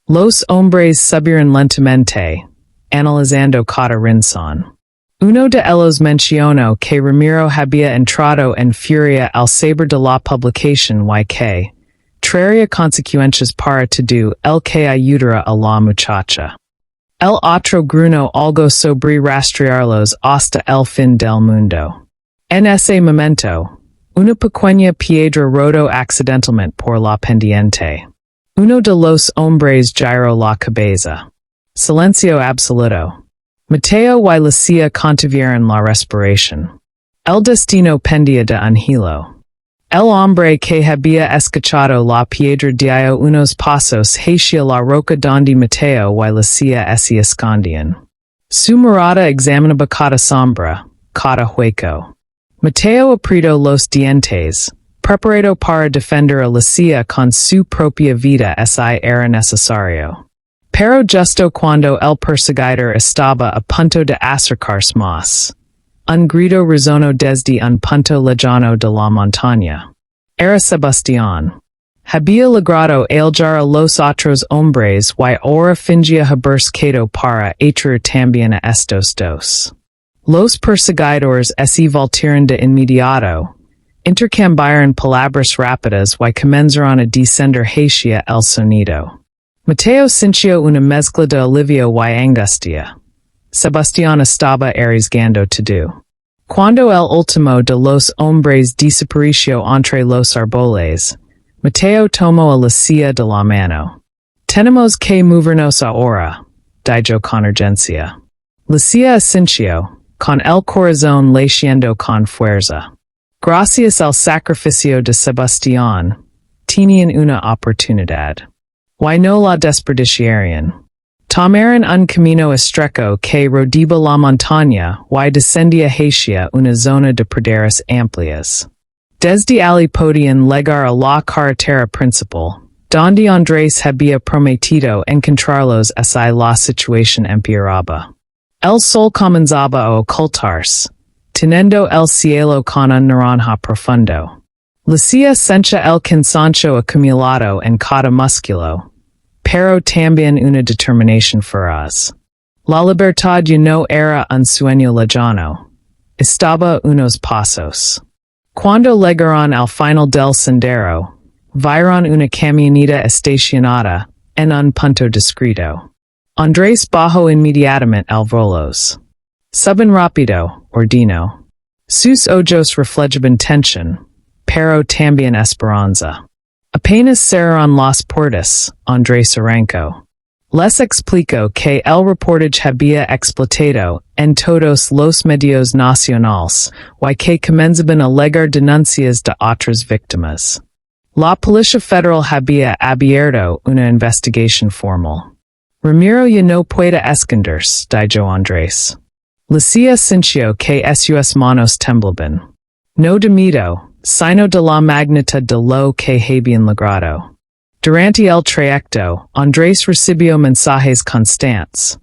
Los hombres subieron lentamente, analizando cada rincón. Uno de ellos mencionó que Ramiro había entrado en furia al saber de la publicación y que traería consecuencias para todo el que ayudara a la muchacha. El otro gruñó algo sobre rastrearlos hasta el fin del mundo. En ese momento, una pequeña piedra rodó accidentalmente por la pendiente. Uno de los hombres giró la cabeza. Silencio absoluto. Mateo y Lucia contuvieron la respiración. El destino pendía de un hilo. El hombre que había escuchado la piedra dio unos pasos hacia la roca donde Mateo y Lucia se escondían. Su mirada examinaba cada sombra, cada hueco. Mateo apretó los dientes, preparado para defender a Lucia con su propia vida si era necesario. Pero justo cuando el perseguidor estaba a punto de acercarse más, un grito resonó desde un punto lejano de la montaña. Era Sebastián. Había logrado hallar a los otros hombres y ahora fingía haberse quedado para atraer también a estos dos. Los perseguidores se voltearon de inmediato, intercambiaron palabras rápidas y comenzaron a descender hacia el sonido. Mateo sintió una mezcla de alivio y angustia. Sebastián estaba arriesgando todo. Cuando el último de los hombres desapareció entre los árboles, Mateo tomó a Lucia de la mano. Tenemos que movernos ahora, dijo con urgencia. Lucia asintió, con el corazón latiendo con fuerza. Gracias al sacrificio de Sebastián, tenían una oportunidad. Y no la desperdiciaron. Tomaron un camino estrecho que rodeaba la montaña y descendía hacia una zona de praderas amplias. Desde allí podían llegar a la carretera principal, donde Andrés había prometido encontrarlos si la situación empeoraba. El sol comenzaba a ocultarse, teniendo el cielo con un naranja profundo. Lucia sentía el cansancio acumulado en cada músculo, pero también una determinación feroz. La libertad ya no era un sueño lejano. Estaba unos pasos. Cuando llegaron al final del sendero, vieron una camioneta estacionada en un punto discreto. Andrés bajó inmediatamente al volos. Suben rápido, ordenó. Sus ojos reflejaban tensión, pero también esperanza. Apenas cerraron las puertas, Andrés arrancó. Les explico que el reportaje había explotado en todos los medios nacionales, y que comenzaban a llegar denuncias de otras víctimas. La Policía Federal había abierto una investigación formal. Ramiro ya no puede esconderse, dijo Andrés. Lucía sintió que sus manos temblaban. No de miedo, sino de la magnitud de lo que habían logrado. Durante el trayecto, Andrés recibió mensajes constantes.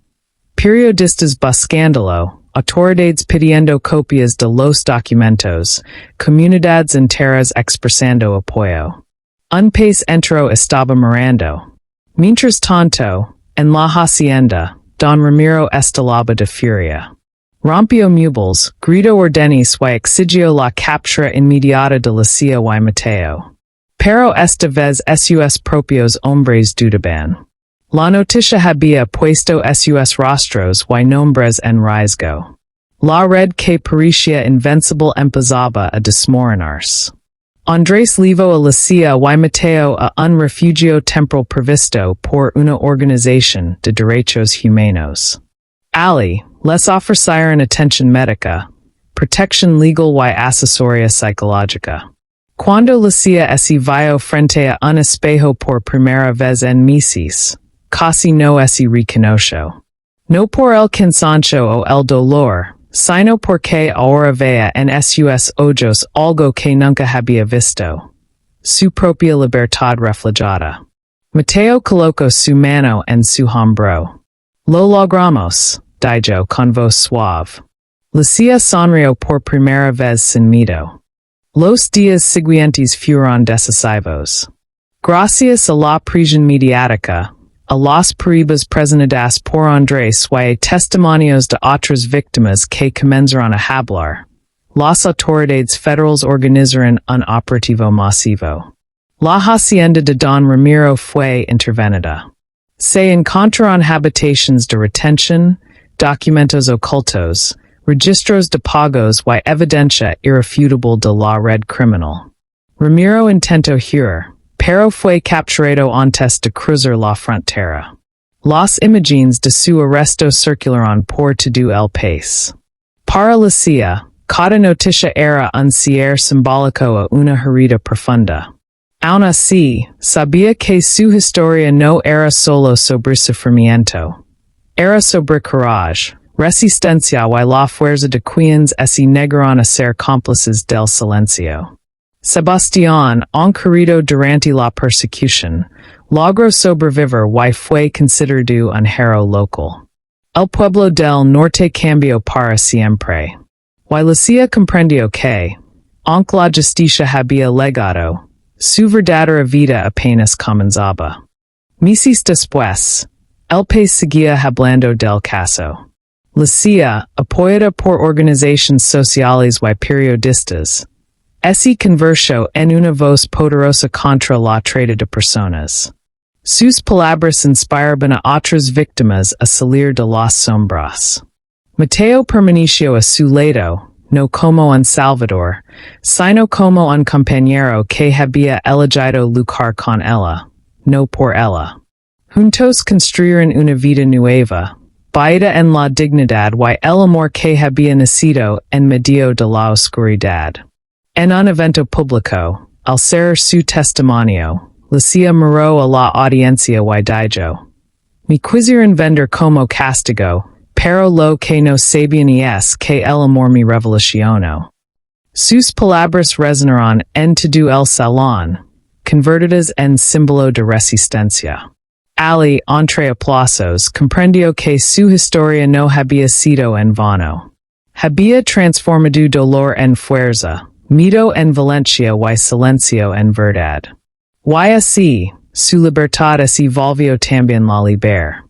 Periodistas buscándolo, autoridades pidiendo copias de los documentos, comunidades enteras expresando apoyo. Un país entero estaba mirando. Mientras tanto, en la hacienda, don Ramiro estalaba de furia. Rompió muebles, gritó órdenes y exigió la captura inmediata de Lucía y Mateo. Pero esta vez sus propios hombres dudaban. La noticia había puesto sus rostros y nombres en riesgo. La red que parecía invencible empezaba a desmoronarse. Andrés llevó a Lucía y Mateo a un refugio temporal previsto por una organización de derechos humanos. Ali, les ofrecieron atención médica, protección legal y asesoría psicológica. Cuando Lucía se vio frente a un espejo por primera vez en meses, casi no se reconoció. No por el cansancio o el dolor, sino porque ahora veía en sus ojos algo que nunca había visto. Su propia libertad reflejada. Mateo colocó su mano en su hombro. Lo logramos, dijo con voz suave. Lucía sonrió por primera vez sin miedo. Los días siguientes fueron decisivos. Gracias a la presión mediática, a las pruebas presentadas por Andrés y a testimonios de otras víctimas que comenzaron a hablar, las autoridades federales organizaron un operativo masivo. La hacienda de Don Ramiro fue intervenida. Se encontraron habitaciones de retención, documentos ocultos, registros de pagos y evidencia irrefutable de la red criminal. Ramiro intentó huir, pero fue capturado antes de cruzar la frontera. Las imágenes de su arresto circularon por todo el país. Para Lucía, cada noticia era un cierre simbólico a una herida profunda. Aun así, sabía que su historia no era solo sobre sufrimiento. Era sobre courage, resistencia y la fuerza de quienes se negaron a ser cómplices del silencio. Sebastián, encarrido durante la persecución, logró sobrevivir y fue considerado un héroe local. El pueblo del norte cambió para siempre. Y Lucía comprendió que, aunque la justicia había legado, su verdadera vida apenas comenzaba. Meses después, el país seguía hablando del caso. Lucía, apoyada por organizaciones sociales y periodistas, se convirtió en una voz poderosa contra la trata de personas. Sus palabras inspiraban a otras víctimas a salir de las sombras. Mateo permaneció a su lado, no como un salvador, sino como un compañero que había elegido luchar con ella, no por ella. Juntos construyeron una vida nueva, basada en la dignidad y el amor que había nacido en medio de la oscuridad. En un evento público, al cerrar su testimonio, Lucía miró a la audiencia y dijo: "Me quisieron vender como castigo, pero lo que no sabían es que el amor me revolucionó." Sus palabras resonaron en todo el salón, convertidas en símbolo de resistencia. Ali, entre aplausos, comprendió que su historia no había sido en vano. Había transformado dolor en fuerza, miedo en valencia y silencio en verdad. Y así, su libertad se volvió también la liber.